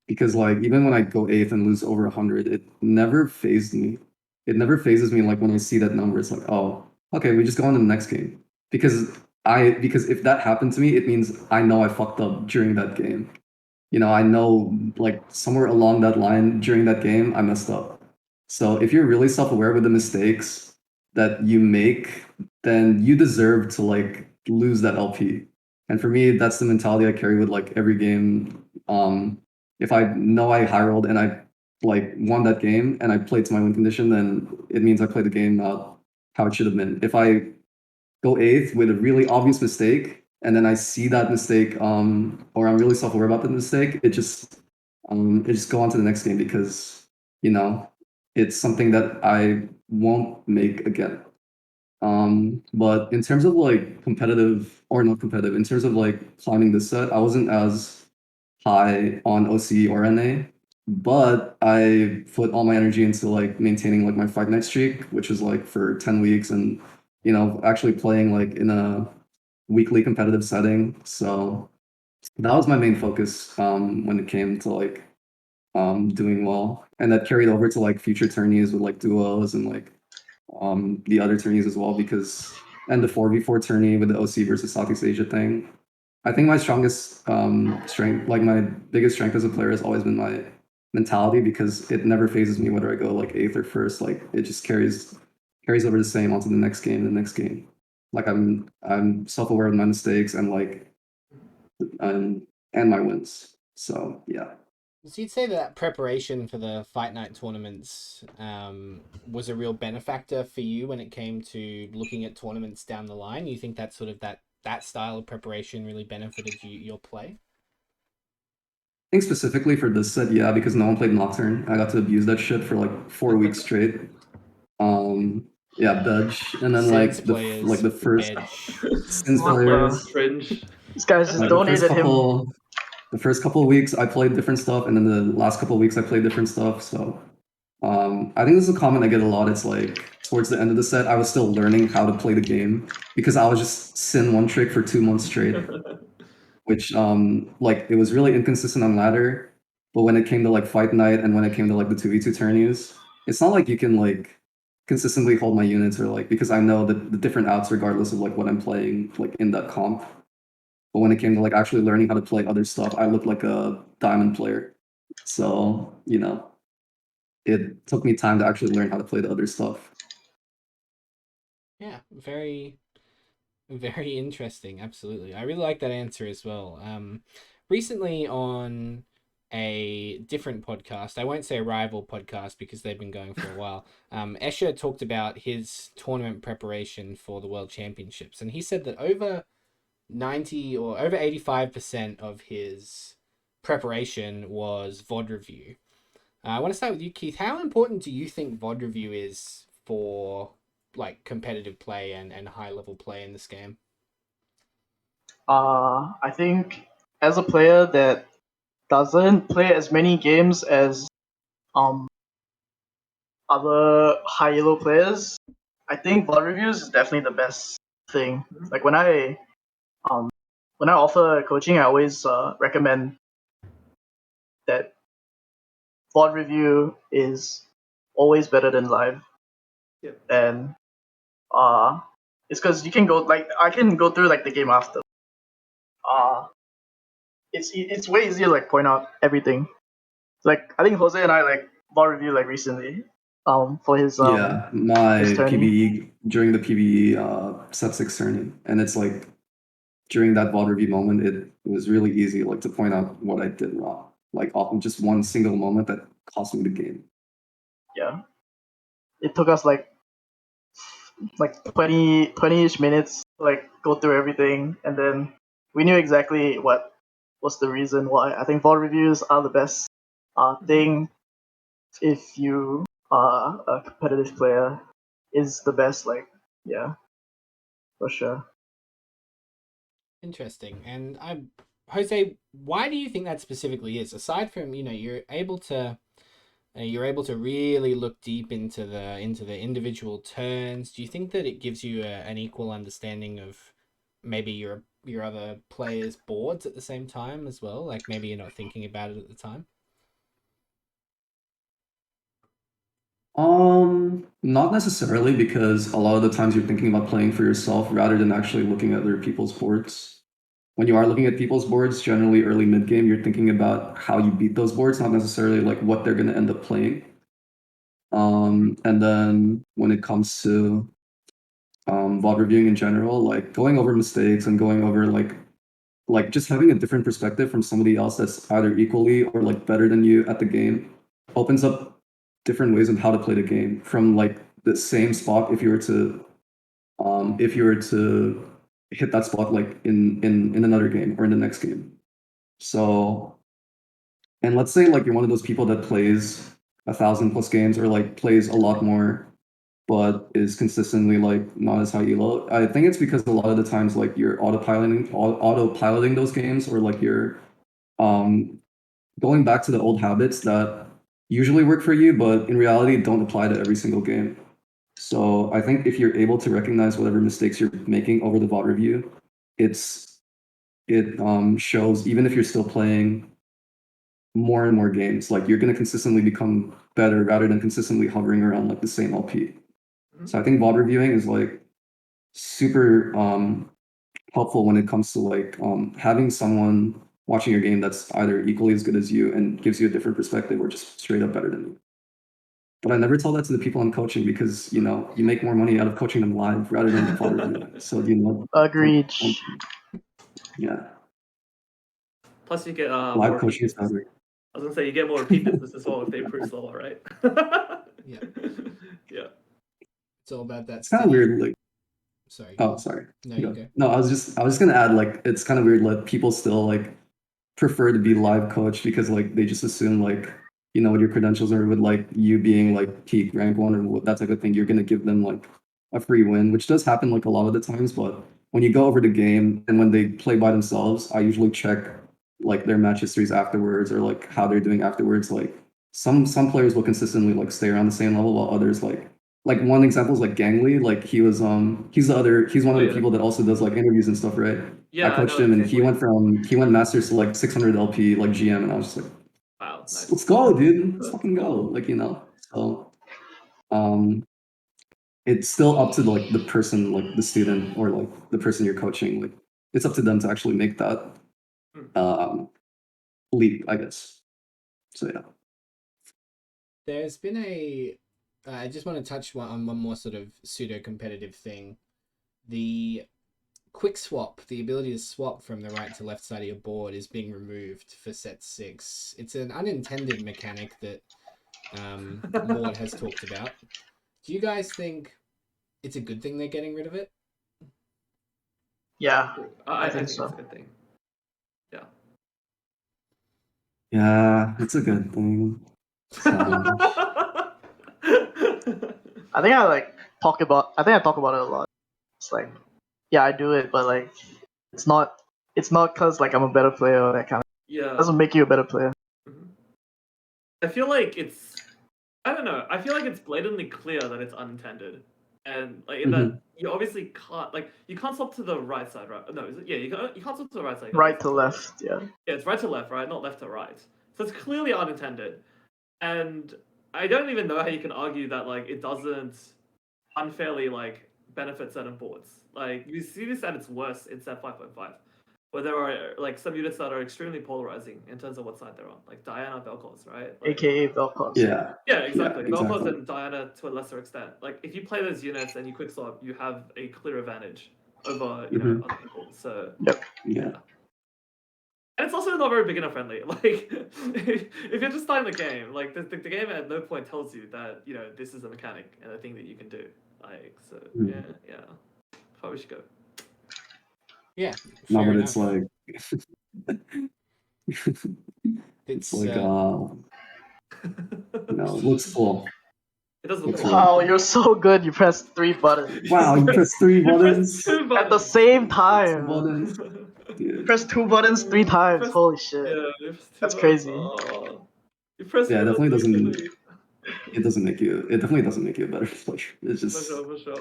Because like even when I go 8th and lose over 100, it never phased me. It never phases me like when I see that number, it's like, oh, okay, we just go on to the next game. Because if that happened to me, it means I know I fucked up during that game. I know like somewhere along that line during that game, I messed up. So if you're really self-aware with the mistakes that you make, then you deserve to like lose that LP. And for me, that's the mentality I carry with like every game. If I know I high rolled and I like won that game and I played to my win condition, then it means I played the game out how it should have been. If I go 8th with a really obvious mistake and then I see that mistake, or I'm really self-aware about the mistake, it just go on to the next game because it's something that I won't make again. But in terms of like competitive or not competitive, in terms of like climbing this set, I wasn't as high on OC or NA, but I put all my energy into like maintaining like my fight night streak, which is like for 10 weeks and actually playing like in a weekly competitive setting. So that was my main focus when it came to like doing well. And that carried over to like future tourneys with like duos and like the other tourneys as well and the 4v4 tourney with the OC versus Southeast Asia thing. I think my strongest strength, like my biggest strength as a player, has always been my mentality because it never phases me whether I go like 8th or 1st. Like it just carries over the same onto the next game, Like I'm self-aware of my mistakes and like and my wins. So yeah. So you'd say that preparation for the fight night tournaments was a real benefactor for you when it came to looking at tournaments down the line? You think that sort of that style of preparation really benefited your play? I think specifically for this set, yeah, because no one played Nocturne. I got to abuse that shit for like 4 weeks straight. Yeah, Bedge, and then Sins like players, the first Bedge. Sins What players, cringe. These guys just like donated him. the first couple of weeks I played different stuff, and then the last couple of weeks I played different stuff. So I think this is a comment I get a lot. It's like towards the end of the set, I was still learning how to play the game because I was just Sin one trick for 2 months straight, which like it was really inconsistent on ladder. But when it came to like fight night and when it came to like the 2v2 tourneys, it's not like you can like consistently hold my units or like because I know that the different outs regardless of like what I'm playing like in that comp. But when it came to like actually learning how to play other stuff, I looked like a diamond player. So, you know, it took me time to actually learn how to play the other stuff. Yeah, very, very interesting. Absolutely. I really like that answer as well. Recently on a different podcast, I won't say a rival podcast because they've been going for a while. Escher talked about his tournament preparation for the World Championships, and he said that over 90 or over 85% of his preparation was VOD review. I want to start with you, Keith. How important do you think VOD review is for like competitive play and high level play in this game? I think as a player that doesn't play as many games as other high elo players, I think VOD reviews is definitely the best thing. Like when I offer coaching, I always recommend that VOD review is always better than live. Yeah. And it's because you can go like I can go through like the game after. It's way easier to like point out everything. Like I think Jose and I like VOD review like recently. For his Yeah, my his tourney. PBE during the PBE set 6 tourney, and it's like during that VOD review moment, it was really easy like to point out what I did wrong, like often just one single moment that cost me the game. Yeah, it took us like 20-ish minutes to, like go through everything, and then we knew exactly what was the reason why. I think VOD reviews are the best thing if you are a competitive player. Is the best, like, yeah, for sure. Interesting. And Jose, why do you think that specifically is? Aside from, you're able to really look deep into the individual turns. Do you think that it gives you an equal understanding of maybe your other players' boards at the same time as well? Like maybe you're not thinking about it at the time. Not necessarily because a lot of the times you're thinking about playing for yourself rather than actually looking at other people's boards. When you are looking at people's boards, generally early mid game, you're thinking about how you beat those boards, not necessarily like what they're going to end up playing. And then when it comes to VOD reviewing in general, like going over mistakes and going over like just having a different perspective from somebody else that's either equally or like better than you at the game opens up different ways of how to play the game from like the same spot if you were to hit that spot like in another game or in the next game. So and let's say like you're one of those people that plays 1,000+ games or like plays a lot more but is consistently like not as high elo. I think it's because a lot of the times like you're autopiloting those games or like you're going back to the old habits that usually work for you, but in reality don't apply to every single game. So I think if you're able to recognize whatever mistakes you're making over the VOD review, it shows even if you're still playing more and more games, like you're going to consistently become better rather than consistently hovering around like the same LP. So I think VOD reviewing is like super helpful when it comes to like having someone watching your game that's either equally as good as you and gives you a different perspective or just straight up better than you. But I never tell that to the people I'm coaching because you make more money out of coaching them live rather than VOD reviewing. So Agreed. yeah. Plus, you get Live more coaching repeat is better. I was gonna say you get more repeat business as well if they improve slower, right? Yeah. Yeah. It's all about that It's kind of weird, like, Sorry. oh, sorry. No, you go. No, I was just gonna add, like, it's kind of weird, like, people still, like, prefer to be live coach because, like, they just assume, like, you know, what your credentials are with, like, you being, like, peak rank one or that type of thing, you're gonna give them, like, a free win, which does happen, like, a lot of the times, but when you go over the game and when they play by themselves, I usually check, like, their match histories afterwards or, like, how they're doing afterwards. Like, some players will consistently, like, stay around the same level while others, like one example is like Gangly, like he's one of the people that also does like interviews and stuff, right? Yeah, I coached know him and exactly. he went masters to like 600 LP like GM, and I was just like, Wow, nice. let's go, dude, let's fucking go, like, you know. So it's still up to like the person, like the student or like the person you're coaching, like it's up to them to actually make that leap, I guess. So yeah. There's been I just want to touch on one more sort of pseudo-competitive thing. The quick swap, the ability to swap from the right to left side of your board, is being removed for set 6. It's an unintended mechanic that Maud has talked about. Do you guys think it's a good thing they're getting rid of it? Yeah, I think so. it's a good thing. Yeah. Yeah, it's a good thing. I think I talk about it a lot. It's like, yeah, I do it, but like, it's not because like I'm a better player or that kind of. Yeah. It doesn't make you a better player. I feel like I don't know. I feel like it's blatantly clear that it's unintended, and like in that you obviously can't you can't swap to the right side, right? No, is it? Yeah, you can't swap to the right side. Right to left, yeah. Yeah, it's right to left, right? Not left to right. So it's clearly unintended, and I don't even know how you can argue that like it doesn't unfairly like benefit certain boards. Like you see this at its worst in set 5.5. Where there are like some units that are extremely polarizing in terms of what side they're on, like Diana Vel'Koz, right? Like, AKA Vel'Koz. Yeah. Yeah, exactly. Yeah, Vel'Koz exactly. and Diana to a lesser extent. Like if you play those units and you quick swap, you have a clear advantage over other people. So yeah. And it's also not very beginner friendly. Like if you're just starting the game, like the game at no point tells you that this is a mechanic and a thing that you can do. Like so yeah. Probably should go. Yeah. No, but enough. it's like it's like it looks cool. It does look cool. Wow, you're so good. You pressed 3 buttons. Wow, you pressed 3 buttons? 2 buttons at the same time. Buttons. You pressed 2 buttons 3 times. Holy shit. Yeah, that's crazy. Oh. You pressed it definitely doesn't. Quickly. It definitely doesn't make you a better player. It's just for sure.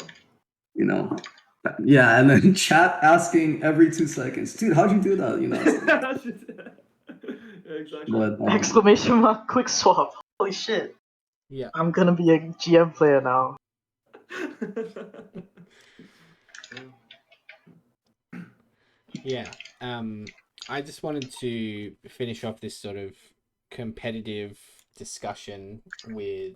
Yeah, and then chat asking every 2 seconds, dude, how'd you do that? Yeah, exactly. But, exclamation mark quick swap. Holy shit. Yeah. I'm gonna be a GM player now. Yeah. I just wanted to finish off this sort of competitive discussion with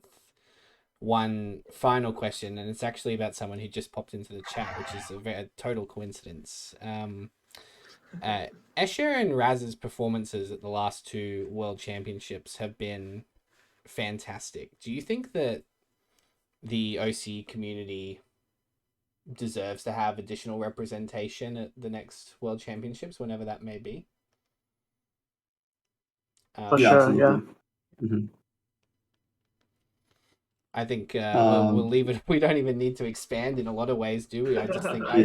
one final question, and it's actually about someone who just popped into the chat, which is a total coincidence. Escher and Raz's performances at the last 2 World Championships have been fantastic. Do you think that the OC community deserves to have additional representation at the next World Championships, whenever that may be? For sure, yeah. I think we'll leave it. We don't even need to expand in a lot of ways, do we? I just think. I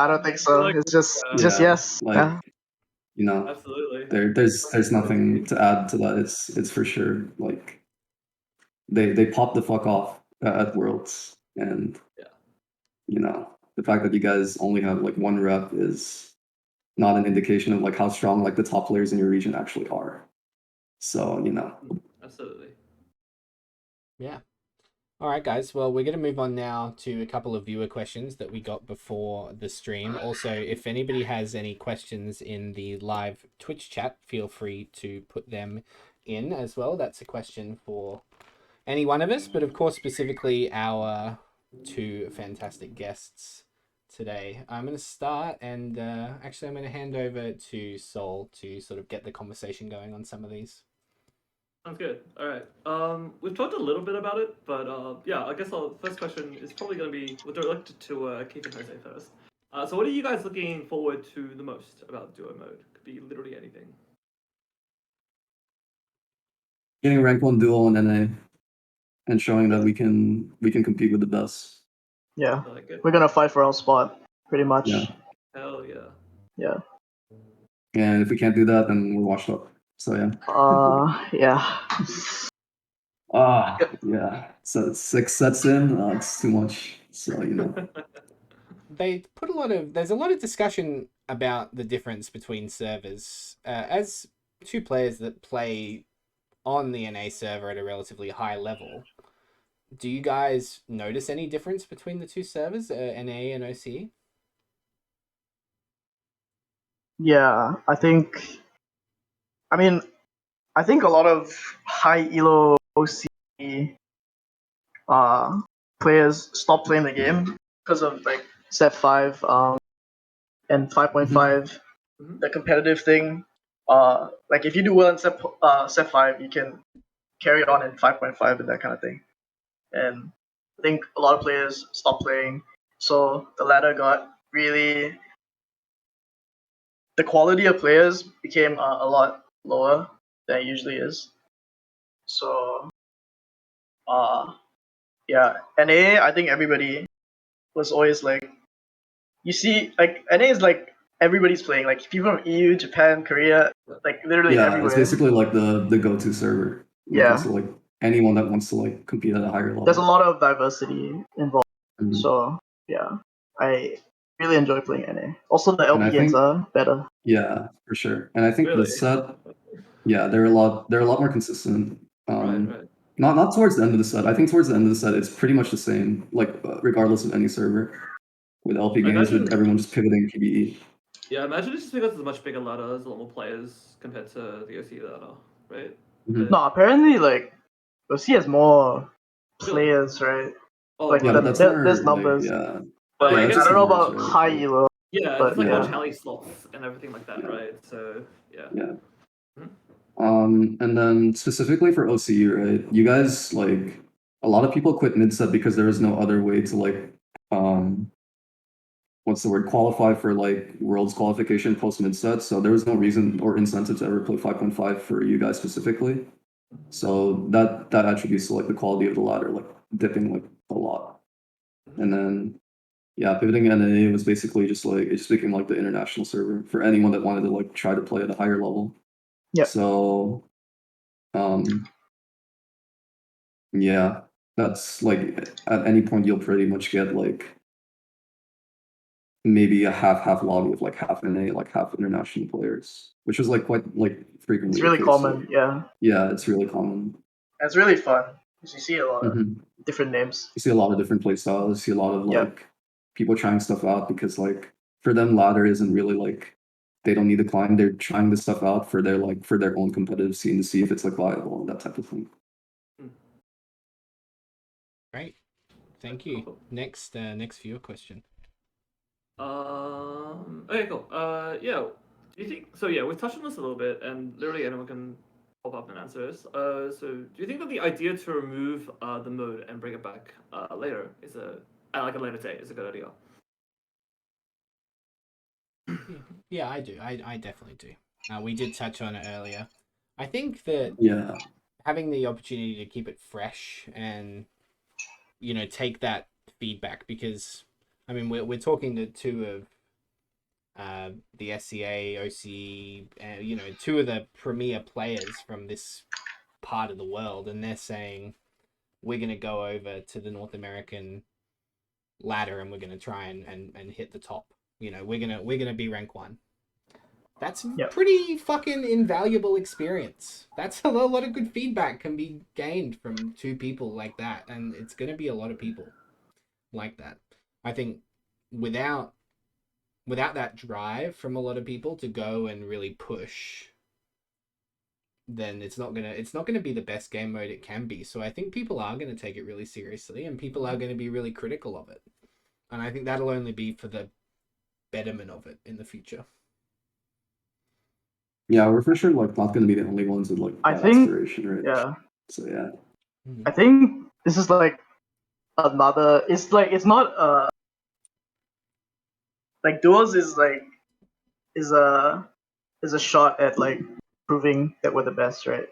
don't think so. It's just yes. Like, absolutely. There's nothing to add to that. It's for sure like they popped the fuck off at Worlds, and the fact that you guys only have like 1 rep is not an indication of like how strong like the top players in your region actually are. So absolutely. Yeah. All right, guys. Well, we're going to move on now to a couple of viewer questions that we got before the stream. Also, if anybody has any questions in the live Twitch chat, feel free to put them in as well. That's a question for any one of us, but of course, specifically our 2 fantastic guests today. I'm going to start, and actually I'm going to hand over to Sol to sort of get the conversation going on some of these. Sounds good. All right. We've talked a little bit about it, but yeah, I guess our first question is probably going to be we'll direct it to Keith and Jose first. So, what are you guys looking forward to the most about duo mode? Could be literally anything. Getting rank 1 duo in NA and showing that we can compete with the best. Yeah, I like it. we're gonna fight for our spot, pretty much. Yeah. Hell yeah. Yeah. And if we can't do that, then we're washed up. So yeah. Yeah. Yeah. So 6 sets in, it's too much. So They put there's a lot of discussion about the difference between servers. As two players that play on the NA server at a relatively high level, do you guys notice any difference between the two servers, NA and OC? Yeah, I think a lot of high elo OC players stop playing the game because of like set 5 and 5.5, the competitive thing. Like if you do well in set 5, you can carry on in 5.5 and that kind of thing. And I think a lot of players stopped playing, so the ladder got really. The quality of players became a lot lower than it usually is. So, yeah, NA, I think everybody was always like, you see, like NA is like everybody's playing, like people from EU, Japan, Korea, like literally everywhere. It's basically like the go-to server. When it comes Yeah. to like anyone that wants to like compete at a higher level. There's a lot of diversity involved. Mhm. So yeah, I really enjoy playing NA. Also, the And I LP games think- are better. Yeah, for sure. And I think Really? the set, yeah, they're a lot more consistent. Right. Not towards the end of the set. I think towards the end of the set, it's pretty much the same, like regardless of any server. With LP games, imagine- with everyone just pivoting PvE. Yeah, imagine it's just because it's a much bigger ladder, there's a lot more players compared to the OC ladder, right? Mhm. No, apparently like OC has more players, right? Oh, Like, Yeah, the- but that's there- more, there's like, numbers. yeah. But Yeah, like, I I guess don't know numbers, about right? high elo. Yeah, But, there's like more yeah. challenge slots and everything like that, Yeah. right? So yeah. Yeah. Mhm. And then specifically for OC, right? You guys like a lot of people quit mid set because there was no other way to like what's the word, qualify for like world's qualification post mid set. So there was no reason or incentive to ever play 5.5 for you guys specifically. So that attributes to like the quality of the ladder, like dipping like a lot. And then yeah, pivoting NA was basically just like it just became like the international server for anyone that wanted to like try to play at a higher level. Yeah. So yeah, that's like at any point you'll pretty much get like maybe a half lobby of like half NA, like half international players, which is like quite like frequently. It's really the case, common, so- yeah. Yeah, it's really common. And it's really fun because you see a lot of Mhm. different names. You see a lot of different play styles. You see a lot of Yeah. like people trying stuff out because like for them ladder isn't really like they don't need to climb. They're trying this stuff out for their own competitive scene to see if it's like viable and that type of thing. Great, thank you. Next viewer question. Okay, cool. Yeah. Do you think so? Yeah, we've touched on this a little bit, and literally anyone can pop up and answer this. So, do you think that the idea to remove the mode and bring it back later is at like a later date is a good idea? Yeah, I do. I definitely do. We did touch on it earlier. I think that Yeah. having the opportunity to keep it fresh and take that feedback, because I mean we're talking to two of the SCA, OC, two of the premier players from this part of the world, and they're saying we're going to go over to the North American ladder and we're going to try and hit the top. We're gonna be rank 1. That's Yep. pretty fucking invaluable experience. That's a lot of good feedback can be gained from two people like that, and it's gonna be a lot of people like that. I think without that drive from a lot of people to go and really push, then it's not gonna be the best game mode it can be. So I think people are gonna take it really seriously, and people are gonna be really critical of it. and I think that'll only be for the betterment of it in the future. Yeah, we're for sure like not gonna be the only ones with like I that think- aspiration, right? Yeah. So yeah. I think this is like another. It's not like duos is a shot at like proving that we're the best, right?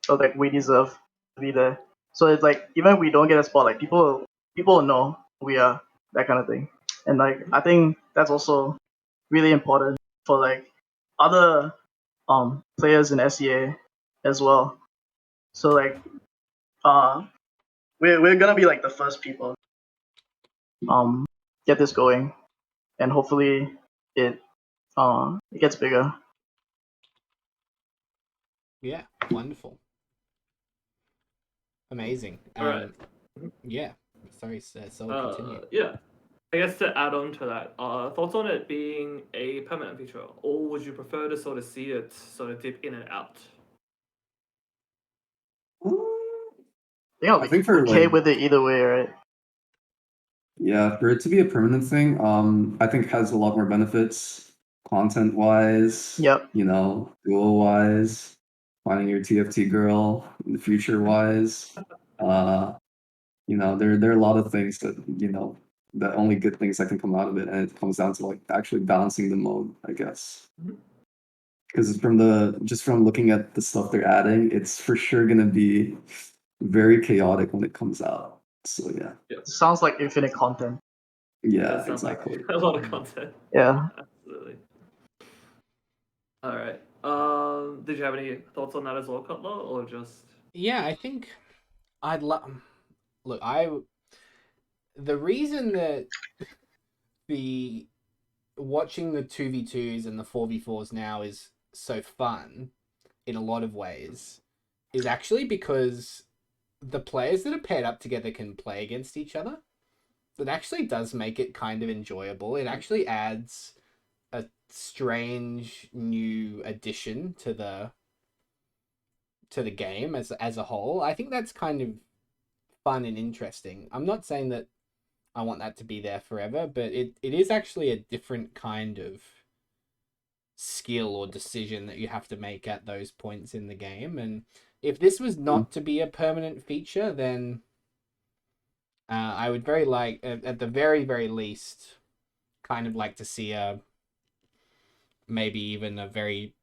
So like we deserve to be there. So it's like even if we don't get a spot, like people will know we are, that kind of thing. And like I think that's also really important for like other players in SEA as well. So like we're gonna be like the first people get this going, and hopefully it gets bigger. Yeah, wonderful. Amazing. Alright. Yeah. Sorry, so continue. Yeah. I guess to add on to that, thoughts on it being a permanent feature, or would you prefer to sort of see it sort of dip in and out? I'll I be think for okay like with it either way, right? yeah, for it to be a permanent thing, I think has a lot more benefits, content wise. Yep. You know, duo wise, finding your TFT girl in the future wise. You know, there are a lot of things that that only good things that can come out of it, and it comes down to like actually balancing the mode, I guess. Mhm. Because from looking at the stuff they're adding, it's for sure gonna be very chaotic when it comes out. So yeah. Sounds like infinite content. Yeah, That sounds exactly. like a lot of content. Yeah. Absolutely. All right. Did you have any thoughts on that as well, Cutler, or just? Yeah, I think I'd love. Look, the reason that the watching the 2v2s and the 4v4s now is so fun in a lot of ways is actually because the players that are paired up together can play against each other. It actually does make it kind of enjoyable. It actually adds a strange new addition to the game as a whole. I think that's kind of fun and interesting. I'm not saying that I want that to be there forever, but it is actually a different kind of skill or decision that you have to make at those points in the game. And if this was not to be a permanent feature, then I would very like, at the very, very least, kind of like to see maybe even a very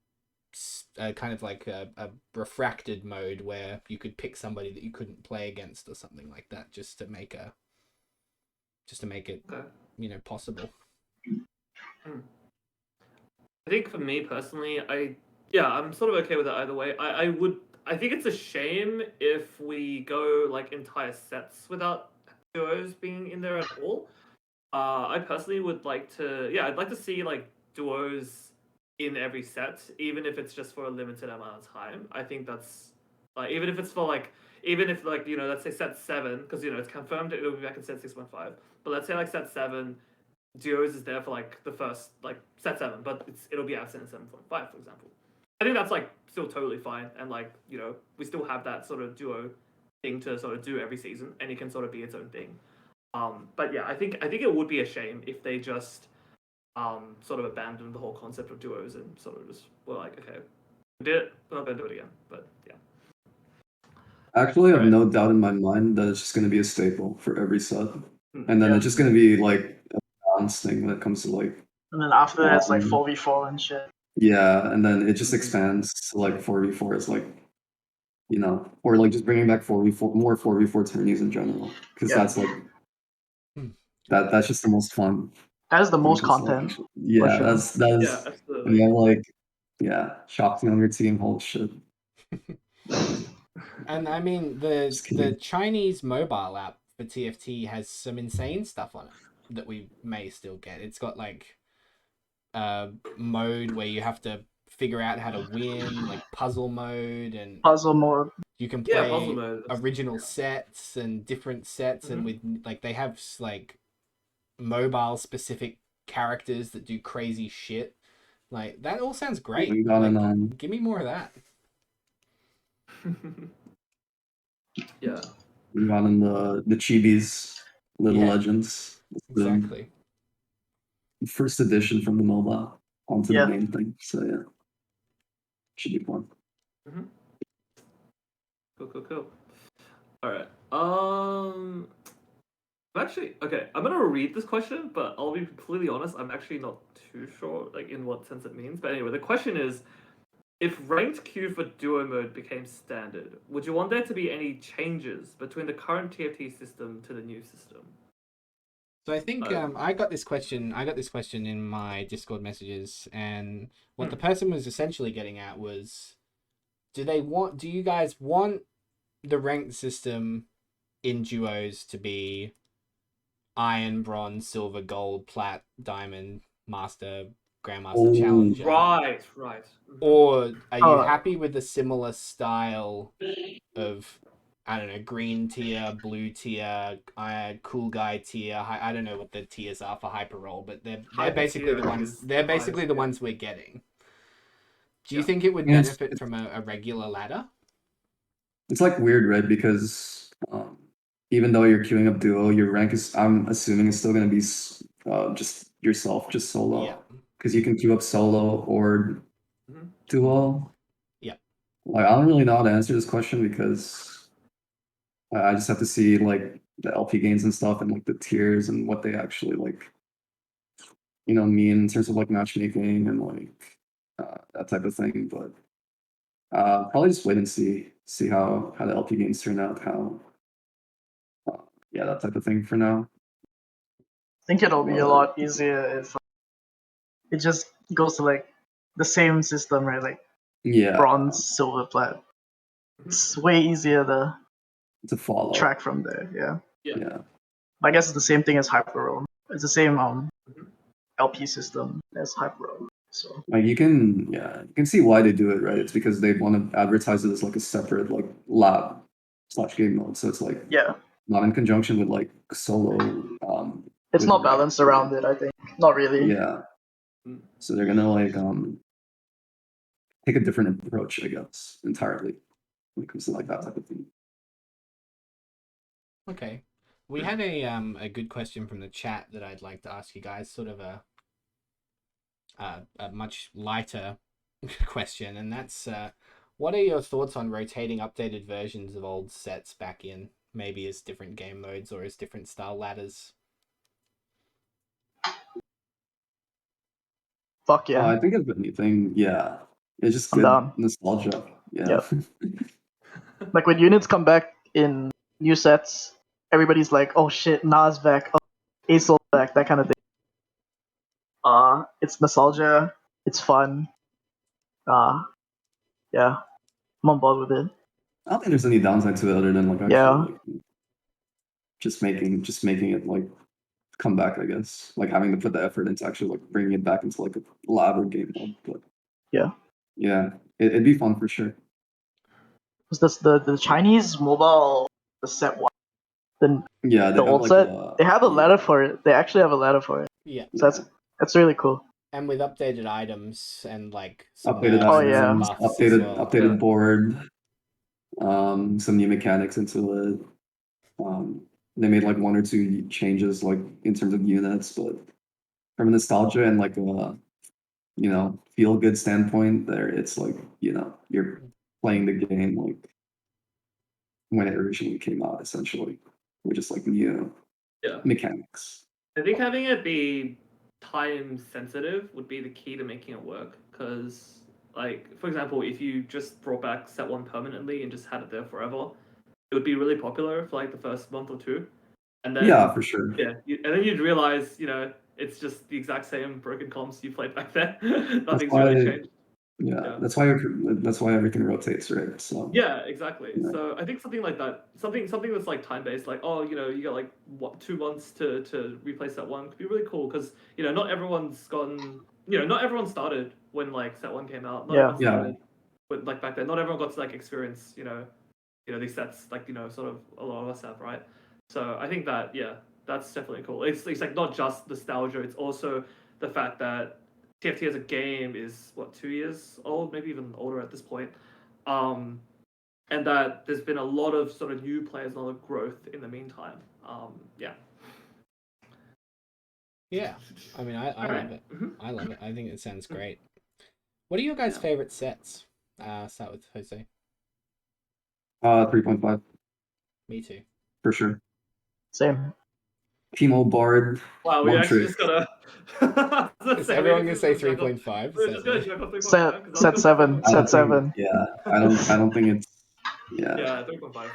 kind of like a refracted mode where you could pick somebody that you couldn't play against or something like that, just to make it Okay. possible. I think for me personally, I'm sort of okay with it either way. I think it's a shame if we go like entire sets without duos being in there at all. I personally would like to, I'd like to see like duos in every set, even if it's just for a limited amount of time. I think that's like even if it's for like let's say set 7, because it's confirmed it'll be back in set 6.5. But let's say like set 7, duos is there for like the first like set 7, but it'll be absent in 7.5, for example. I think that's like still totally fine, and like we still have that sort of duo thing to sort of do every season, and it can sort of be its own thing. But yeah, I think it would be a shame if they just sort of abandoned the whole concept of duos and sort of just were like, okay, we did it, we're not gonna do it again. But yeah. Actually, I have Right. no doubt in my mind that it's just going to be a staple for every set. Mhm. And then Yeah. it's just going to be like a balance thing when it comes to like, And then after that, it's like Um, 4v4 and shit. yeah, and then it just Mhm. expands to like 4v4 is like, or like just bringing back 4v4, more 4v4 tourneys in general. Because Yeah. that's like, that's just the most fun. That is the when it most comes to, like, content. actually- Yeah, sure. that Yeah, is, absolutely. you have like, yeah, Shopsy on your team, holy shit. And I mean, Just kidding. the Chinese mobile app for TFT has some insane stuff on it that we may still get. It's got like a mode where you have to figure out how to win, like puzzle mode, and Puzzle mode. you can Yeah, puzzle play mode. original sets and different sets, and Mhm. with like they have like mobile specific characters that do crazy shit. Like that all sounds great. We got Like, an, give me more of that. Yeah. we got in the Chibis, Little Yeah. Legends. Exactly. The first edition from the MOBA onto Yeah. the main thing. So yeah, should be fun. Cool. All right. Actually, okay. I'm gonna read this question, but I'll be completely honest. I'm actually not too sure, like in what sense it means. But anyway, the question is: if ranked queue for duo mode became standard, would you want there to be any changes between the current TFT system to the new system? So I think I got this question. I got this question in my Discord messages, and what the person was essentially getting at was, do you guys want the ranked system in duos to be iron, bronze, silver, gold, plat, diamond, master, grandmaster, challenger? Right. Or are you happy with a similar style of, I don't know, green tier, blue tier, cool guy tier? I don't know what the tiers are for hyper roll, but they're basically the ones. They're basically the ones we're getting. Do you think it would benefit from a regular ladder? It's like weird, right? Because even though you're queuing up duo, your rank is, I'm assuming, is still going to be just yourself, just solo. Yeah. Because you can queue up solo or duo. Yeah. Like, I don't really know how to answer this question because I just have to see like the LP gains and stuff and like the tiers and what they actually like, mean in terms of like matchmaking and like that type of thing. But probably just wait and see how the LP gains turn out, how that type of thing for now. I think it'll be a lot easier if it just goes to like the same system, right? Like bronze, silver, plat. It's way easier to follow track from there. Yeah. I guess it's the same thing as hyperroll. It's the same LP system as hyperroll. So like you can see why they do it, right? It's because they want to advertise it as like a separate like lab/game mode. So it's like not in conjunction with like solo. It's not balanced around it, I think. Not really. Yeah. So they're gonna like take a different approach, I guess, entirely when it comes to like that type of thing. Okay. We had a good question from the chat that I'd like to ask you guys, sort of a much lighter question, and that's what are your thoughts on rotating updated versions of old sets back in, maybe as different game modes or as different style ladders? Fuck yeah. I think if anything, it's just good nostalgia. Yeah. Like when units come back in new sets, everybody's like, "Oh shit, Nas back, oh, Aesol back," that kind of thing. It's nostalgia. It's fun. Yeah, I'm on board with it. I don't think there's any downside to it other than like actually like, just making it like come back, I guess. Like having to put the effort into actually like bringing it back into like a lab or game mode. But it'd be fun for sure. Because the Chinese mobile, the set one, the old set, they have a ladder for it. They actually have a ladder for it. Yeah. So that's really cool. And with updated items and like some updated items, updated board, some new mechanics into it. They made like one or two changes like in terms of units, but from a nostalgia and like a feel good standpoint, there it's like you're playing the game like when it originally came out, essentially, with just like new mechanics. I think having it be time sensitive would be the key to making it work. Because, like, for example, if you just brought back set one permanently and just had it there forever, it would be really popular for like the first month or two, and then for sure. And then you'd realize, it's just the exact same broken comps you played back then. Nothing's really changed. That's why everything rotates, right? So exactly. So I think something like that, something that's like time based, like you got like 2 months to replay set one, could be really cool because not everyone's gotten, not everyone started when like set one came out. Not everyone started with like back then. Not everyone got to like experience these sets like sort of a lot of us have, right? So I think that that's definitely cool. It's like not just nostalgia, it's also the fact that TFT as a game is 2 years old, maybe even older at this point, and that there's been a lot of sort of new players, a lot of growth in the meantime. Yeah, I mean, I Alright. love it. Mhm. I love it. I think it sounds great. What are your guys' Yeah. favorite sets? Start with Jose. 3.5 Me too. for sure. Same. Chemo Bard. Wow, we One actually trick. just gotta. I was gonna Is say, everyone we gonna just say gotta joke on- 3.5? We're just gonna joke on 3.5 Set because I was set gonna say 7. 3.5. I Set don't think, 7. yeah, I don't think it's, yeah. Yeah, 3.5.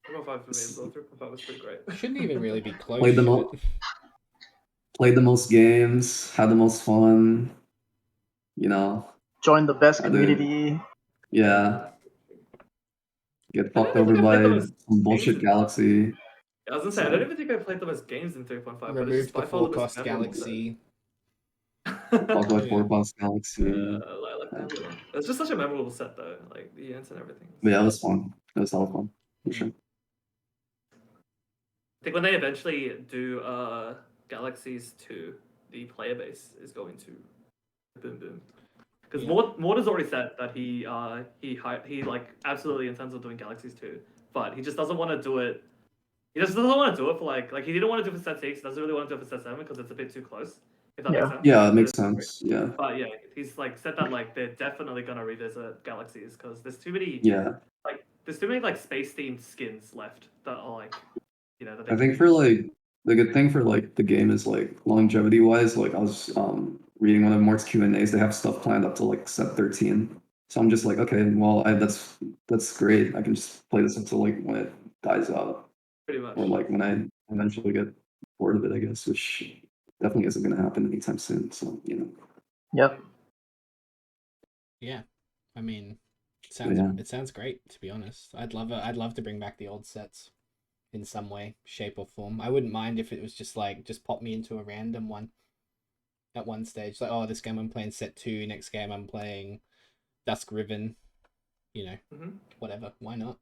3.5 for me as well. 3.5 was pretty great. Shouldn't even really be close. Played the should most, it? played the most games, had the most fun. You know, Join the best I did. community. Yeah. Get I fucked don't even over think I by played the most some bullshit games. galaxy. I was gonna say, I don't even think I played the most games in 3.5, but it's Remove just the by far the most forecast memorable galaxy. Fucked by Yeah. Forecast Galaxy. I like Nebula. It's just such a memorable set though, like the events and everything. But yeah, it was fun. It was hella fun. For Mm. sure. I think when they eventually do Galaxies 2, the player base is going to boom boom. Because Yeah. Mort has already said that he like absolutely intends on doing Galaxies 2, but he just doesn't want to do it. He just doesn't want to do it for like he didn't want to do it for set 6. Doesn't really want to do it for set 7 because it's a bit too close. If that makes Yeah. sense. Yeah, it makes It's great. sense. Yeah. But yeah, he's like said that like they're definitely gonna revisit Galaxies because there's too many Yeah. there's too many like space themed skins left that are like that they I think for like the good thing for like the game is like longevity wise, like I was reading one of Mort's Q&As, they have stuff planned up to like set 13. So I'm just like, okay, well that's great. I can just play this until like when it dies out. pretty much. Or like when I eventually get bored of it, I guess, which definitely isn't gonna happen anytime soon. So, Yep. Yeah, I mean, yeah. it sounds great, to be honest. I'd love to bring back the old sets in some way, shape, or form. I wouldn't mind if it was just pop me into a random one at one stage. Like, oh, this game I'm playing set 2, next game I'm playing Dusk Riven. Whatever. Why not?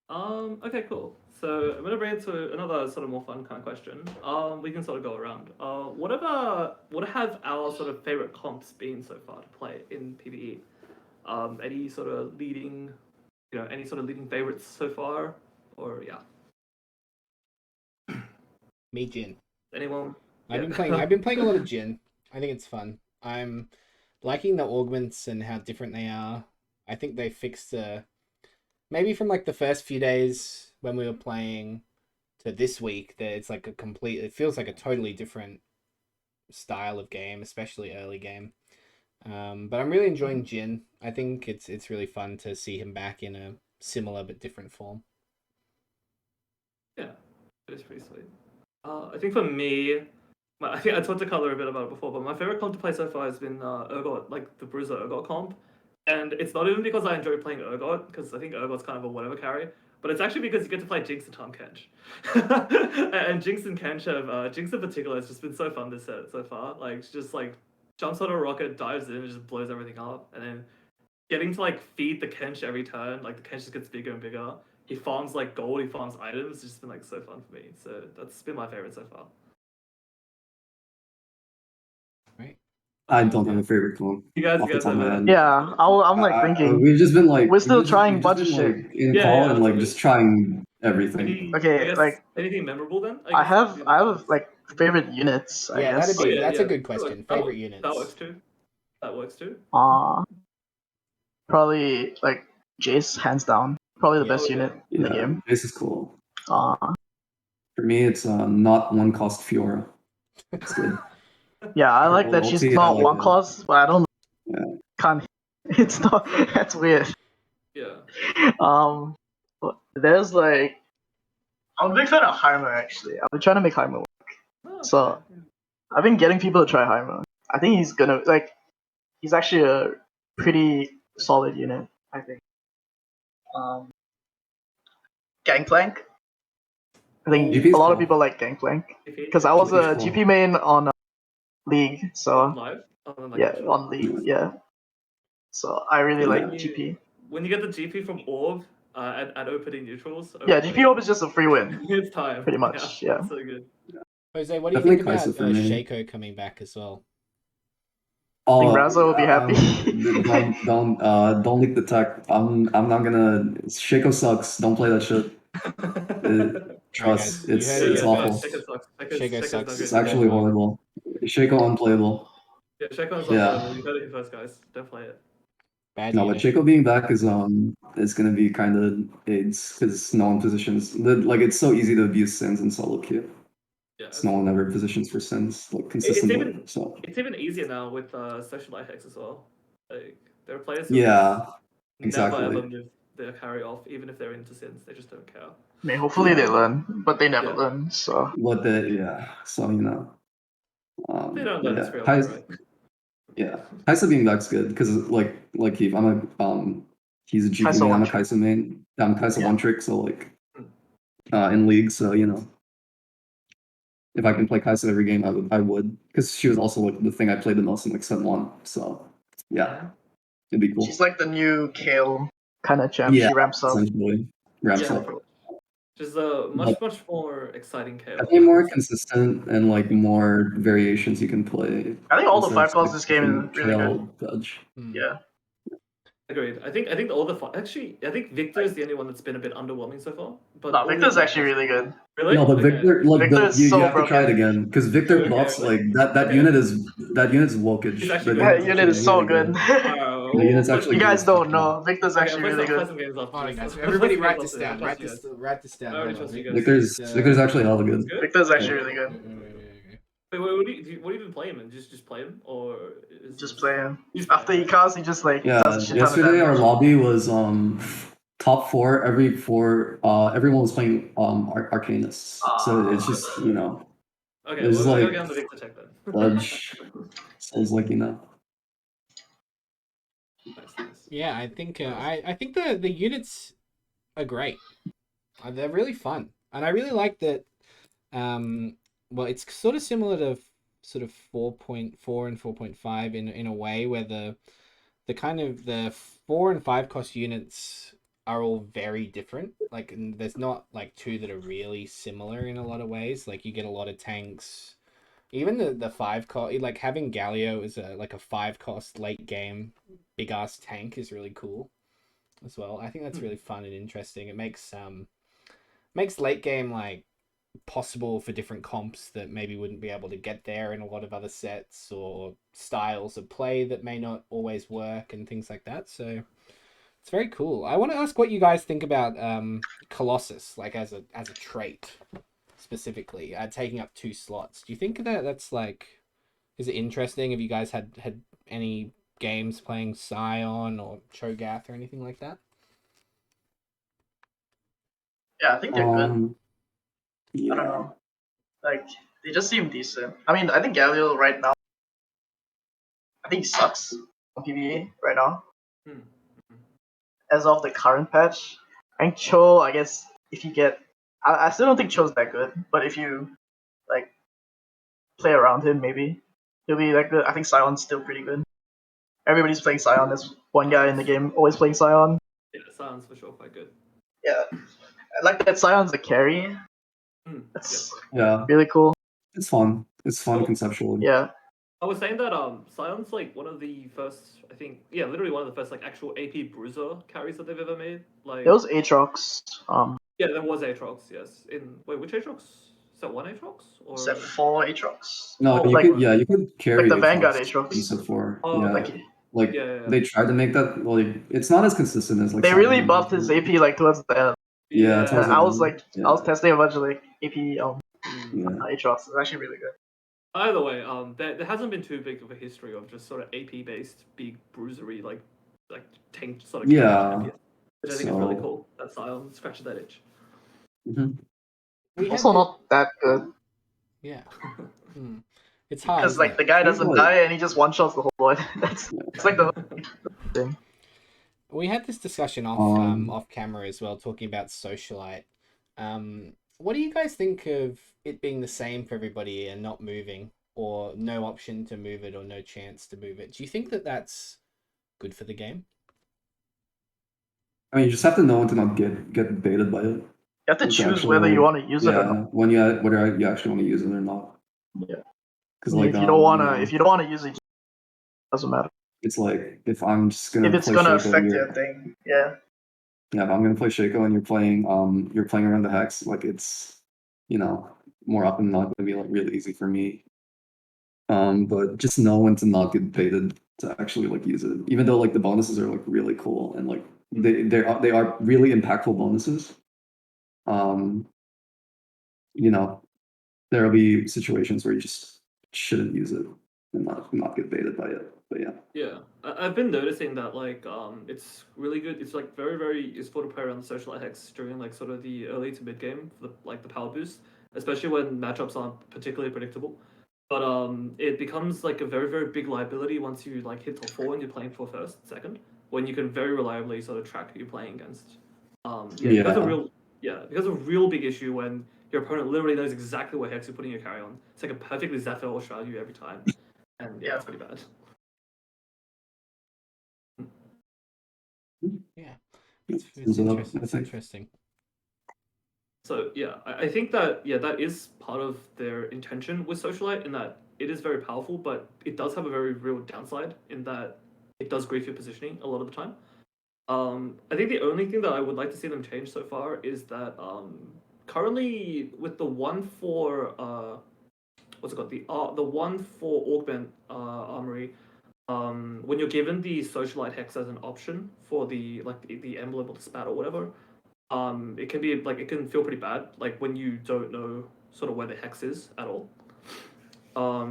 Okay, cool. So I'm gonna bring it to another sort of more fun kind of question. We can sort of go around. What have our sort of favorite comps been so far to play in PvE? Any sort of leading, any sort of leading favorites so far, or yeah. Me, Jin. Anyone? I've been playing a lot of Jin. I think it's fun. I'm liking the augments and how different they are. I think they fixed maybe from like the first few days when we were playing to this week, that it's like it feels like a totally different style of game, especially early game. But I'm really enjoying Jin. I think it's really fun to see him back in a similar but different form. Yeah, it's pretty sweet. I think for me, I think I talked to Color a bit about it before, but my favorite comp to play so far has been Urgot, like the Bruiser Urgot comp. And it's not even because I enjoy playing Urgot, because I think Urgot's kind of a whatever carry, but it's actually because you get to play Jinx and Tahm Kench. And Jinx and Kench have, Jinx in particular has just been so fun this set so far. Like, she just like jumps on a rocket, dives in, and just blows everything up. And then getting to like feed the Kench every turn, like the Kench just gets bigger and bigger. He farms like gold, he farms items. It's just been like so fun for me. So that's been my favorite so far. Right. I don't have a favorite comp. You guys off the top of my have head. Yeah. I'm like thinking. We've just been like We're still we've just- trying we've bunch just of been, shit. like, in Yeah, call yeah, and like absolutely. just trying everything. I Okay, guess like anything memorable then? I have like favorite units. I Yeah, guess. that's a good question. That Favorite units. That works too. Probably like Jace, hands down. Probably the best unit in the game. This is cool. For me, it's not one cost Fiora. It's good. Yeah, I like that she's not one cost, but I don't. Yeah. Can't. It's not. That's weird. Yeah. There's like. I'm a big fan of Heimer actually. I've been trying to make Heimer work. Oh, okay. So I've been getting people to try Heimer. I think he's gonna he's actually a pretty solid unit, I think. Gangplank. I think GP's a lot of cool. people like Gangplank because I was a GP's cool. GP main on League, so Live? on League, yeah. So I really like GP. When you get the GP from Orb at opening neutrals. Yeah, GP Orb is just a free win. It's time. Pretty much, yeah. So good. Jose, what do you Definitely think about Kai'Sa for me. Shaco coming back as well? I think Razo will be happy. Don't leak the tech. I'm not gonna. Shaco sucks. Don't play that shit. Trust, guys, you heard it's it awful. first. Shaco sucks. It's actually horrible. Shaco unplayable. Yeah, Shaco's Yeah. unplayable. You heard it first, guys. Don't play it. Bad No, but unit. Shaco being back is gonna be kind of AIDS because no one positions like it's so easy to abuse Sins in solo queue. Yeah, So no one ever positions for Sins like consistently. So it's even easier now with specialized hex as well. Like there are players who yeah, never exactly. ever move their carry off, even if they're into sins. They just don't care. I mean, hopefully they learn, but they never Yeah. learn. So But so you know. They don't learn this Yeah, real way, right? yeah. Kaisa being back's good because like Keith, he's a GP Kaisa main, I'm one a trick. Kaisa main. I'm Kaisa Yeah. one trick, so like in league, so you know. If I can play Kaisa every game, I would. Because she was also like the thing I played the most in like Set 1. So yeah. It'd be cool. She's like the new Kale kind of champ. Yeah, She ramps up. essentially. Ramps Yeah, up. which is a much more exciting KO. I think more consistent and like more variations you can play. I think all the instead of 5 calls this game switching is really good. trail dodge. Yeah. Agreed. I think all the actually I think Victor is the only one that's been a bit underwhelming so far. But No, all the Victor's other actually ones- really good. Really? No, but Okay. Victor, like Victor is you so have to try it broken. again because Victor Okay, buffs okay. like that Okay. unit is wokage. He's actually That good. That unit is so good. The unit's actually You guys good. don't know. Victor's Okay, actually play really some, play good. some games after Hold on, this. guys. Play Everybody some write games this after down. I Write trust you guys. write this down. I already Hold on. trust you guys. Victor's actually hella good. Good? Victor's Okay. actually really good. Wait, what do you even play him in? Just play him or Just play him. Just play After him, he right? casts, he just like Yeah, does a shit ton of yesterday our damage. lobby was top 4 every 4 everyone was playing Arcanists. So it's just, you know, Okay, it's well, like I gotta get on the Victor check then. fudge. So it's like, you know. Nice. Yeah, I think I think the units are great. They're really fun, and I really like that. Well, it's sort of similar to sort of 4.4 and 4.5 in a way where the kind of the 4 and 5 cost units are all very different. Like there's not like two that are really similar in a lot of ways. Like you get a lot of tanks. Even the 5 cost, like having Galio as a 5 cost late game big ass tank is really cool as well. I think that's really fun and interesting. It makes late game like possible for different comps that maybe wouldn't be able to get there in a lot of other sets, or styles of play that may not always work and things like that. So it's very cool. I want to ask what you guys think about Colossus, like as a trait specifically, taking up 2 slots. Do you think that's like, is it interesting? Have you guys had any games playing Scion or Cho'Gath or anything like that? Yeah, I think they're good. Yeah. I don't know. Like, they just seem decent. I mean, I think Galio right now, I think he sucks on PvE right now. As of the current patch. I think Cho, I guess, if you get... I still don't think Cho's that good, but if you, like, play around him, maybe, he'll be that good. I think Sion's still pretty good. Everybody's playing Sion. There's one guy in the game always playing Sion. Yeah, Sion's for sure quite good. Yeah. I like that Sion's a carry. That's really cool. It's fun. It's fun conceptually. Yeah. I was saying that Sion's like one of the first, I think, literally one of the first like actual AP bruiser carries that they've ever made. Like There was Aatrox. Yeah, there was Aatrox, yes. Which Aatrox? Is that one Aatrox? Or Set 4 Aatrox. No, you could carry like the Vanguard Aatrox in Aatrox. set 4. Yeah. They tried to make that it's not as consistent as like They Sion really and buffed his AP like towards the end. Yeah, towards the I was end. I was testing a bunch of like AP Aatrox. It's actually really good. Either way, there hasn't been too big of a history of just sort of AP based big bruisery like tank sort of champions, which I think is really cool. That Sion scratches that itch. Also not that good. Yeah. It's hard because like the guy doesn't die and he just one shots the whole board. It's like the thing. We had this discussion off camera as well, talking about Socialite. What do you guys think of it being the same for everybody and not moving, or no option to move it, or no chance to move it? Do you think that that's good for the game? I mean, you just have to know when to not get baited by it. You have to choose whether you want to use it or not. Whether you actually want to use it or not. Yeah. Because if you don't want to use it, it doesn't matter. It's like if I'm just gonna. If it's gonna affect your thing, yeah. Yeah, if I'm gonna play Shaco and you're playing around the hex, like it's more often than not gonna be like really easy for me. But just know when to not get baited to actually like use it, even though like the bonuses are like really cool and like they are really impactful bonuses. Um, there'll be situations where you just shouldn't use it and not get baited by it. But yeah. Yeah, I've been noticing that it's really good. It's like very very useful to play around the social hex during like sort of the early to mid game for the power boost, especially when matchups aren't particularly predictable. But it becomes like a very very big liability once you like hit top four and you're playing for first, second, when you can very reliably sort of track who you're playing against. Because a real big issue when your opponent literally knows exactly what hex you're putting your carry on. It's like a perfectly Zephyr or Shroud you every time, and yeah, it's pretty bad. Yeah, it's interesting. It's interesting. So yeah, I think that that is part of their intention with Socialite in that it is very powerful, but it does have a very real downside in that it does grief your positioning a lot of the time. I think the only thing that I would like to see them change so far is that currently with the one for what's it called, the one for Augment Armory, when you're given the Socialite Hex as an option for the emblem or the spat or whatever, it can be like it can feel pretty bad like when you don't know sort of where the hex is at all.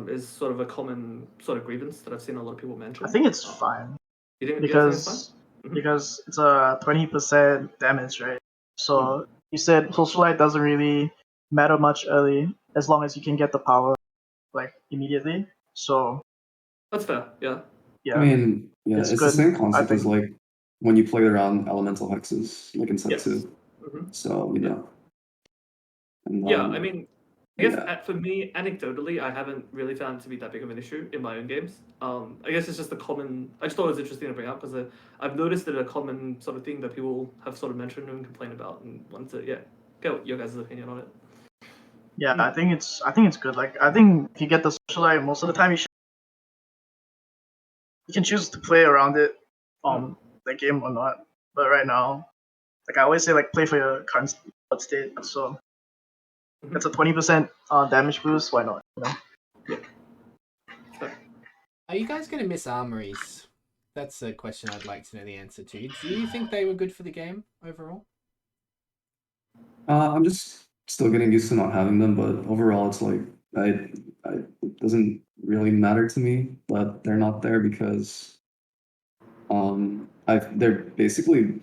Is sort of a common sort of grievance that I've seen a lot of people mention. I think it's fine. You think because it's fine? because it's a 20% damage, right? So you said Socialite doesn't really matter much early as long as you can get the power like immediately. So That's fair. Yeah. I mean, yeah, It's it's the good, same I concept as think. like when you play around elemental hexes, like in set Yes. 2. So and Yeah, I mean, I guess yeah. for me, anecdotally, I haven't really found it to be that big of an issue in my own games. I guess it's just a common. I just thought it was interesting to bring up because I've noticed that a common sort of thing that people have sort of mentioned and complained about, and wanted to get your guys' opinion on it. Yeah, I think it's good. Like I think if you get the Socialite, most of the time you can choose to play around it, the game or not. But right now, like I always say, like play for your current state. So it's a 20% damage boost. Why not? Are you guys gonna miss armories? That's a question I'd like to know the answer to. Do you think they were good for the game overall? I'm just still getting used to not having them, but overall, it's like it doesn't really matter to me that they're not there because they're basically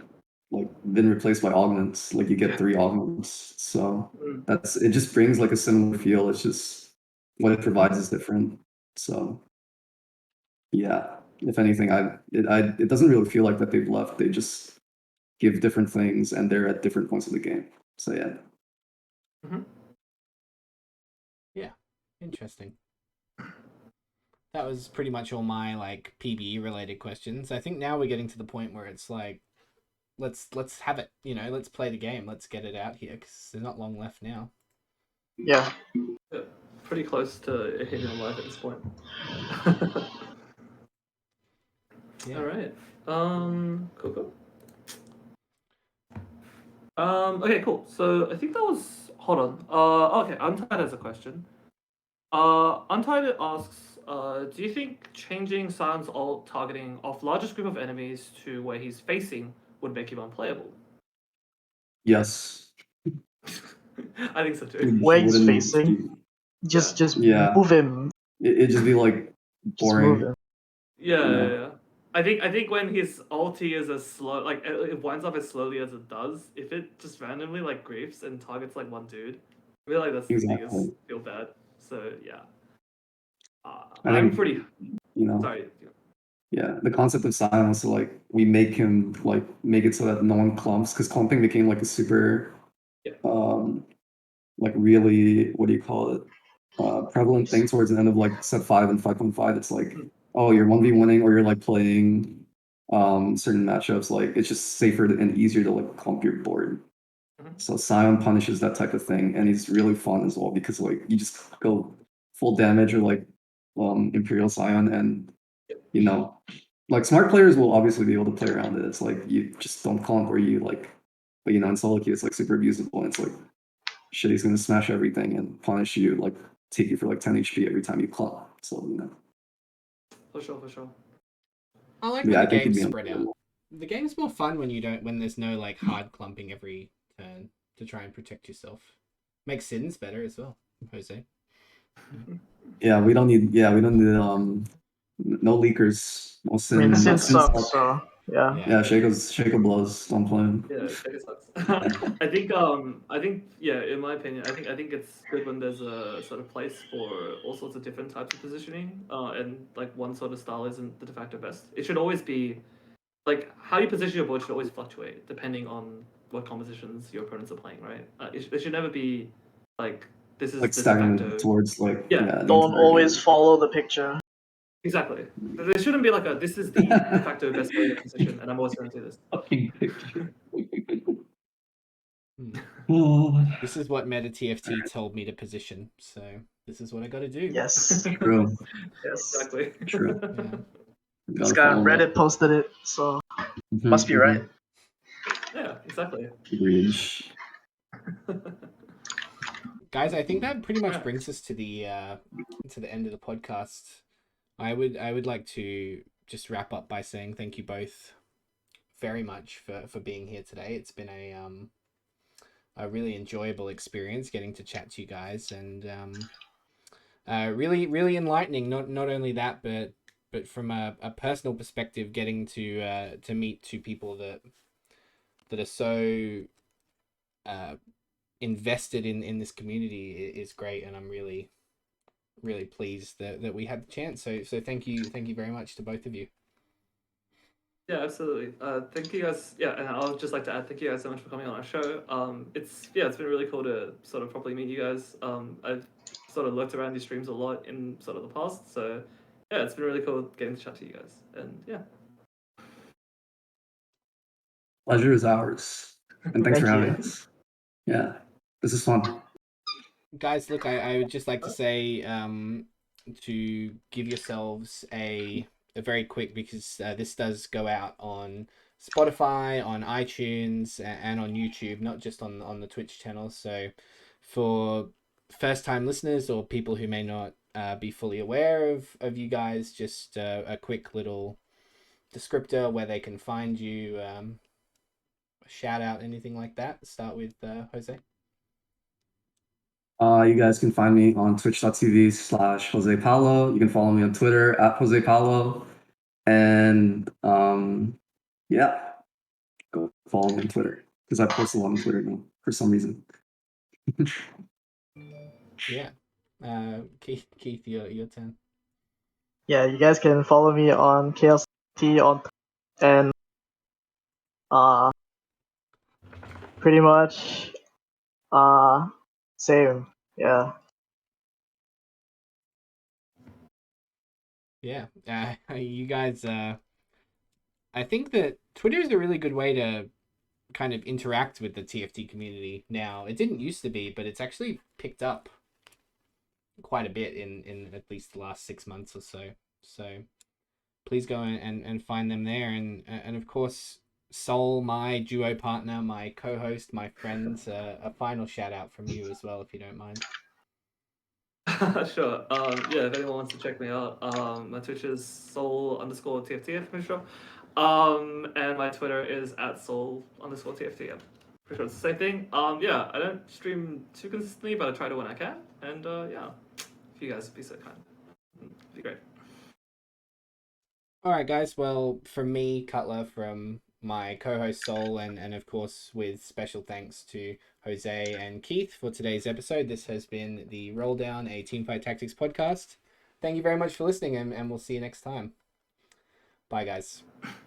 like been replaced by augments. Like you get 3 augments, so it just brings like a similar feel. It's just what it provides is different. So yeah, if anything, it doesn't really feel like that they've left. They just give different things, and they're at different points of the game. So yeah. Yeah, interesting. That was pretty much all my like PBE related questions. I think now we're getting to the point where it's like, let's have it. Let's play the game. Let's get it out here because there's not long left now. Yeah. Pretty close to hitting on life at this point. Yeah. All right. Cool. Okay, cool. So I think that was. Hold on. Okay, Untied has a question. Untied asks, do you think changing Sion's ult targeting off largest group of enemies to where he's facing would make him unplayable? Yes. I think so too. Where he's facing, just move him. It'd just be like boring. Yeah. I think when his ulti is as slow, like it winds up as slowly as it does, if it just randomly like griefs and targets like one dude, I feel like that's the biggest feel bad. So yeah, I'm pretty. Sorry. Yeah, the concept of Sion was to like we make him like make it so that no one clumps because clumping became like a super, like really what do you call it, prevalent thing towards the end of like set 5 and 5.5. It's like oh you're 1v1ing or you're like playing certain matchups, like it's just safer and easier to like clump your board. So Sion punishes that type of thing, and he's really fun as well because like you just go full damage or like Imperial Sion, and like smart players will obviously be able to play around it. It's like you just don't clump or you like, but in solo queue it's like super abusable, and it's like shit, he's gonna smash everything and punish you, like take you for like 10 HP every time you claw. So For sure. I like yeah, when I the think he'd game's be spread out. unplayable. The game's more fun when there's no like hard clumping every turn to try and protect yourself. Makes Sins better as well, Jose. Yeah, we don't need no leakers, no I mean, sin, no Sin sin sucks, suck. so yeah. Yeah, Shaco blows, don't play him. Yeah, it sucks. I think yeah, in my opinion, I think it's good when there's a sort of place for all sorts of different types of positioning, and like one sort of style isn't the de facto best. It should always be like how you position your board should always fluctuate depending on what compositions your opponents are playing, right? It should never be like this is Like the de staggering facto. towards like Yeah. the Don't entire always game. follow the picture. Exactly. There shouldn't be like a this is the de facto best way to position, and I'm always going to do this. Fucking picture. Hmm. This is what Meta TFT told me to position, so this is what I got to do. Yes. True. Yes. Exactly. True. Yeah. This guy on Reddit posted it, so must be right. Yeah, exactly. Bridge. Guys, I think that pretty much Right. brings us to the end of the podcast. I would like to just wrap up by saying thank you both very much for being here today. It's been a really enjoyable experience getting to chat to you guys, and really enlightening. Not only that, but from a personal perspective, getting to meet two people that are so invested in this community is great, and I'm really pleased that we had the chance. So thank you very much to both of you. Yeah, absolutely. Thank you guys. Yeah, and I'll just like to add, thank you guys so much for coming on our show. It's been really cool to sort of properly meet you guys. I've sort of lurked around your streams a lot in sort of the past, so yeah, it's been really cool getting to chat to you guys. And yeah, Pleasure is ours. And thanks Thank for having you. us. Yeah. This is fun. Guys, look, I would just like to say to give yourselves a very quick, because this does go out on Spotify, on iTunes, and on YouTube, not just on the Twitch channel. So for first time listeners or people who may not be fully aware of you guys, just a quick little descriptor where they can find you, a shout out, anything like that. Start with Jose. You guys can find me on twitch.tv/Jose Paulo. You can follow me on Twitter @Jose Paulo. And yeah, go follow me on Twitter because I post a lot on Twitter now for some reason. Yeah. Keith, your turn. Yeah, you guys can follow me on KLT on and pretty much same. Yeah. Yeah. You guys, I think that Twitter is a really good way to kind of interact with the TFT community now. It didn't used to be, but it's actually picked up quite a bit in at least the last 6 months or so. So please go and find them there. And of course, Sol, my duo partner, my co-host, my friends, a final shout out from you as well, if you don't mind. sure. Yeah, if anyone wants to check me out, my Twitch is soul_TFT, I'm pretty sure. And my Twitter is @soul_TFT. I'm pretty sure it's the same thing. Yeah, I don't stream too consistently, but I try to when I can. And yeah, if you guys would be so kind, it'd be great. All right, guys. Well, from me, Cutler, from my co-host Sol, and of course with special thanks to Jose and Keith for today's episode. This has been the Roll Down, a Teamfight Tactics podcast. Thank you very much for listening, and we'll see you next time. Bye, guys.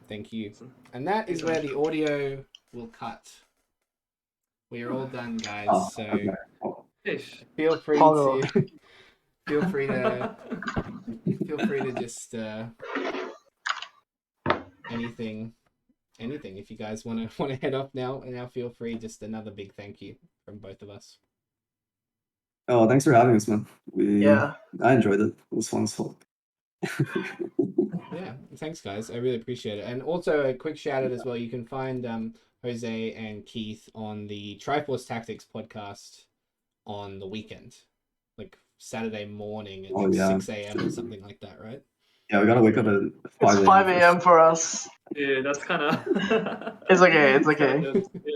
Thank you. And that is where the audio will cut. We are all done, guys. So Ish. feel free Follow. to feel free to just anything if you guys want to head off now feel free. Just another big thank you from both of us. Oh, thanks for having us, man. Yeah. I enjoyed it. It was fun as fuck. Yeah, thanks guys, I really appreciate it. And also a quick shout out as well, you can find Jose and Keith on the Triforce Tactics podcast on the weekend, like Saturday morning at Oh, yeah. 6 a.m. or something like that, right? Yeah, we gotta wake up at 5 It's 5 a.m. for us. Yeah, that's kind of. It's okay. It's okay.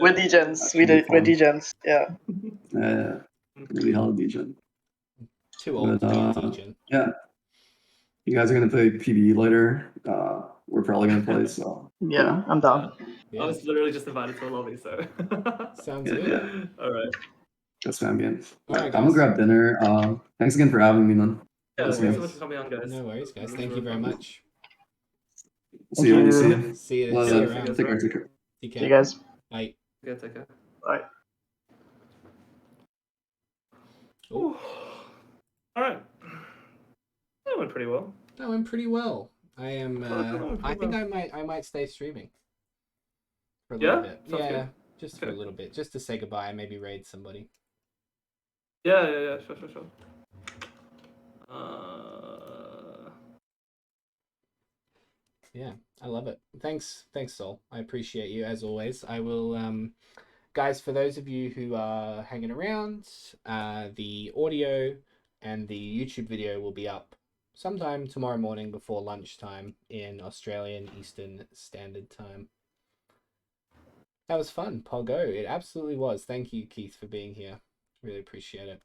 We're degens. We're degens. Yeah. Yeah, really hella DJ. Too old But to be a teacher. yeah, you guys are gonna play PvE later. We're probably gonna play, so Yeah, I'm down. Yeah. I was literally just invited to a lobby, so. Sounds yeah, good. yeah. All right. That's ambient. All right, I'm gonna guys. grab dinner. Thanks again for having me, man. Yeah, No thanks so much worries. for coming on, guys. No worries, guys. This Thank was you really very fun. much. See you when you see Thank you. See you. Well, See you yeah, around. see take care. Take care. Take See you care. guys. Bye. Yeah, take care. Bye. Oh, All right. That went pretty well. that went pretty well. I am. went I pretty think well. I might stay streaming for a Yeah? little bit. Sounds Yeah, good. just for a little bit, just to say goodbye and maybe raid somebody. Yeah. Sure. Yeah, I love it. Thanks, Sol. I appreciate you as always. I will, guys. For those of you who are hanging around, the audio and the YouTube video will be up sometime tomorrow morning before lunchtime in Australian Eastern Standard Time. That was fun, Pogo. It absolutely was. Thank you, Keith, for being here. Really appreciate it.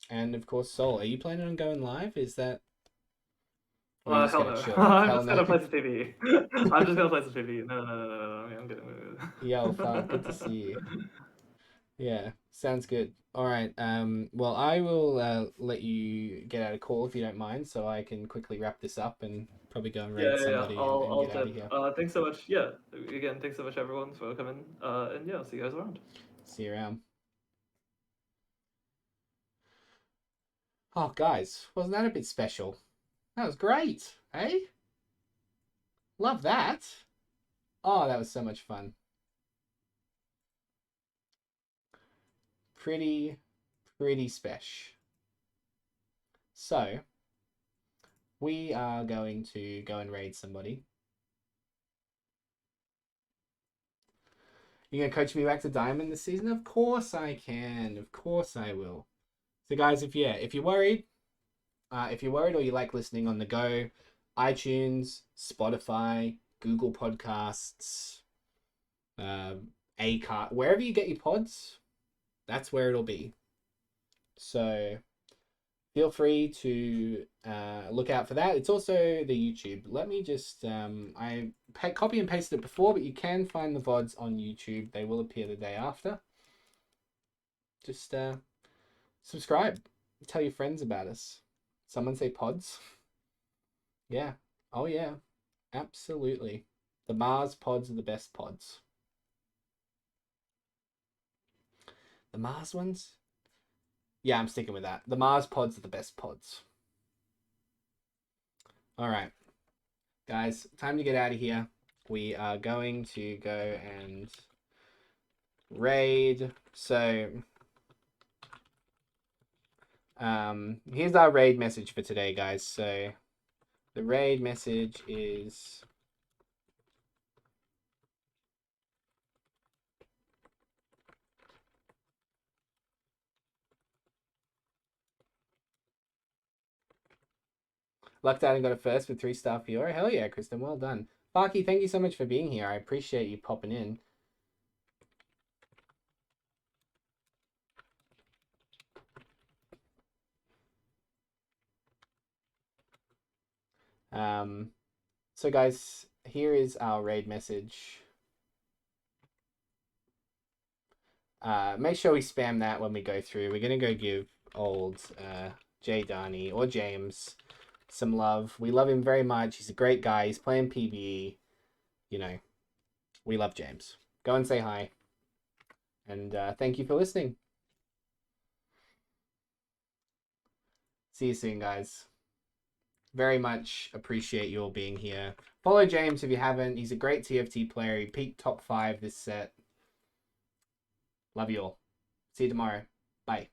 And of course, Sol, are you planning on going live? Is that? Or are you just Hell gonna no. chill? I'm Hell just no. gonna play some PvE. I'm just gonna play some PvE. No. I'm gonna. Yo, fuck. Good to see you. Yeah, sounds good. All right. Well, I will let you get out of call if you don't mind, so I can quickly wrap this up and probably go and raid somebody and I'll get out of dip. here. Thanks so much. Yeah. Again, thanks so much everyone for coming. And yeah, I'll see you guys around. See you around. Oh, guys, wasn't that a bit special? That was great, eh? Love that. Oh, that was so much fun. Pretty special. So, we are going to go and raid somebody. You gonna coach me back to Diamond this season? Of course I can. Of course I will. So guys, if you're worried, or you like listening on the go, iTunes, Spotify, Google Podcasts, Acast, wherever you get your pods, that's where it'll be. So feel free to look out for that. It's also the YouTube. Let me just I copy and pasted it before, but you can find the VODs on YouTube. They will appear the day after. Just subscribe. Tell your friends about us. Someone say pods. Yeah. Oh yeah. Absolutely. The Mars pods are the best pods. The Mars ones? Yeah, I'm sticking with that. The Mars pods are the best pods. All right. Guys, time to get out of here. We are going to go and raid. So here's our raid message for today, guys. So the raid message is lucked out and got a first with 3-star Fiora. Hell yeah, Kristen, well done. Barky, thank you so much for being here. I appreciate you popping in. So guys, here is our raid message. Make sure we spam that when we go through. We're gonna go give old Jay Darney or James some love. We love him very much. He's a great guy. He's playing PvE. You know, we love James. Go and say hi. And thank you for listening. See you soon, guys. Very much appreciate you all being here. Follow James if you haven't. He's a great TFT player. He peaked top 5 this set. Love you all. See you tomorrow. Bye.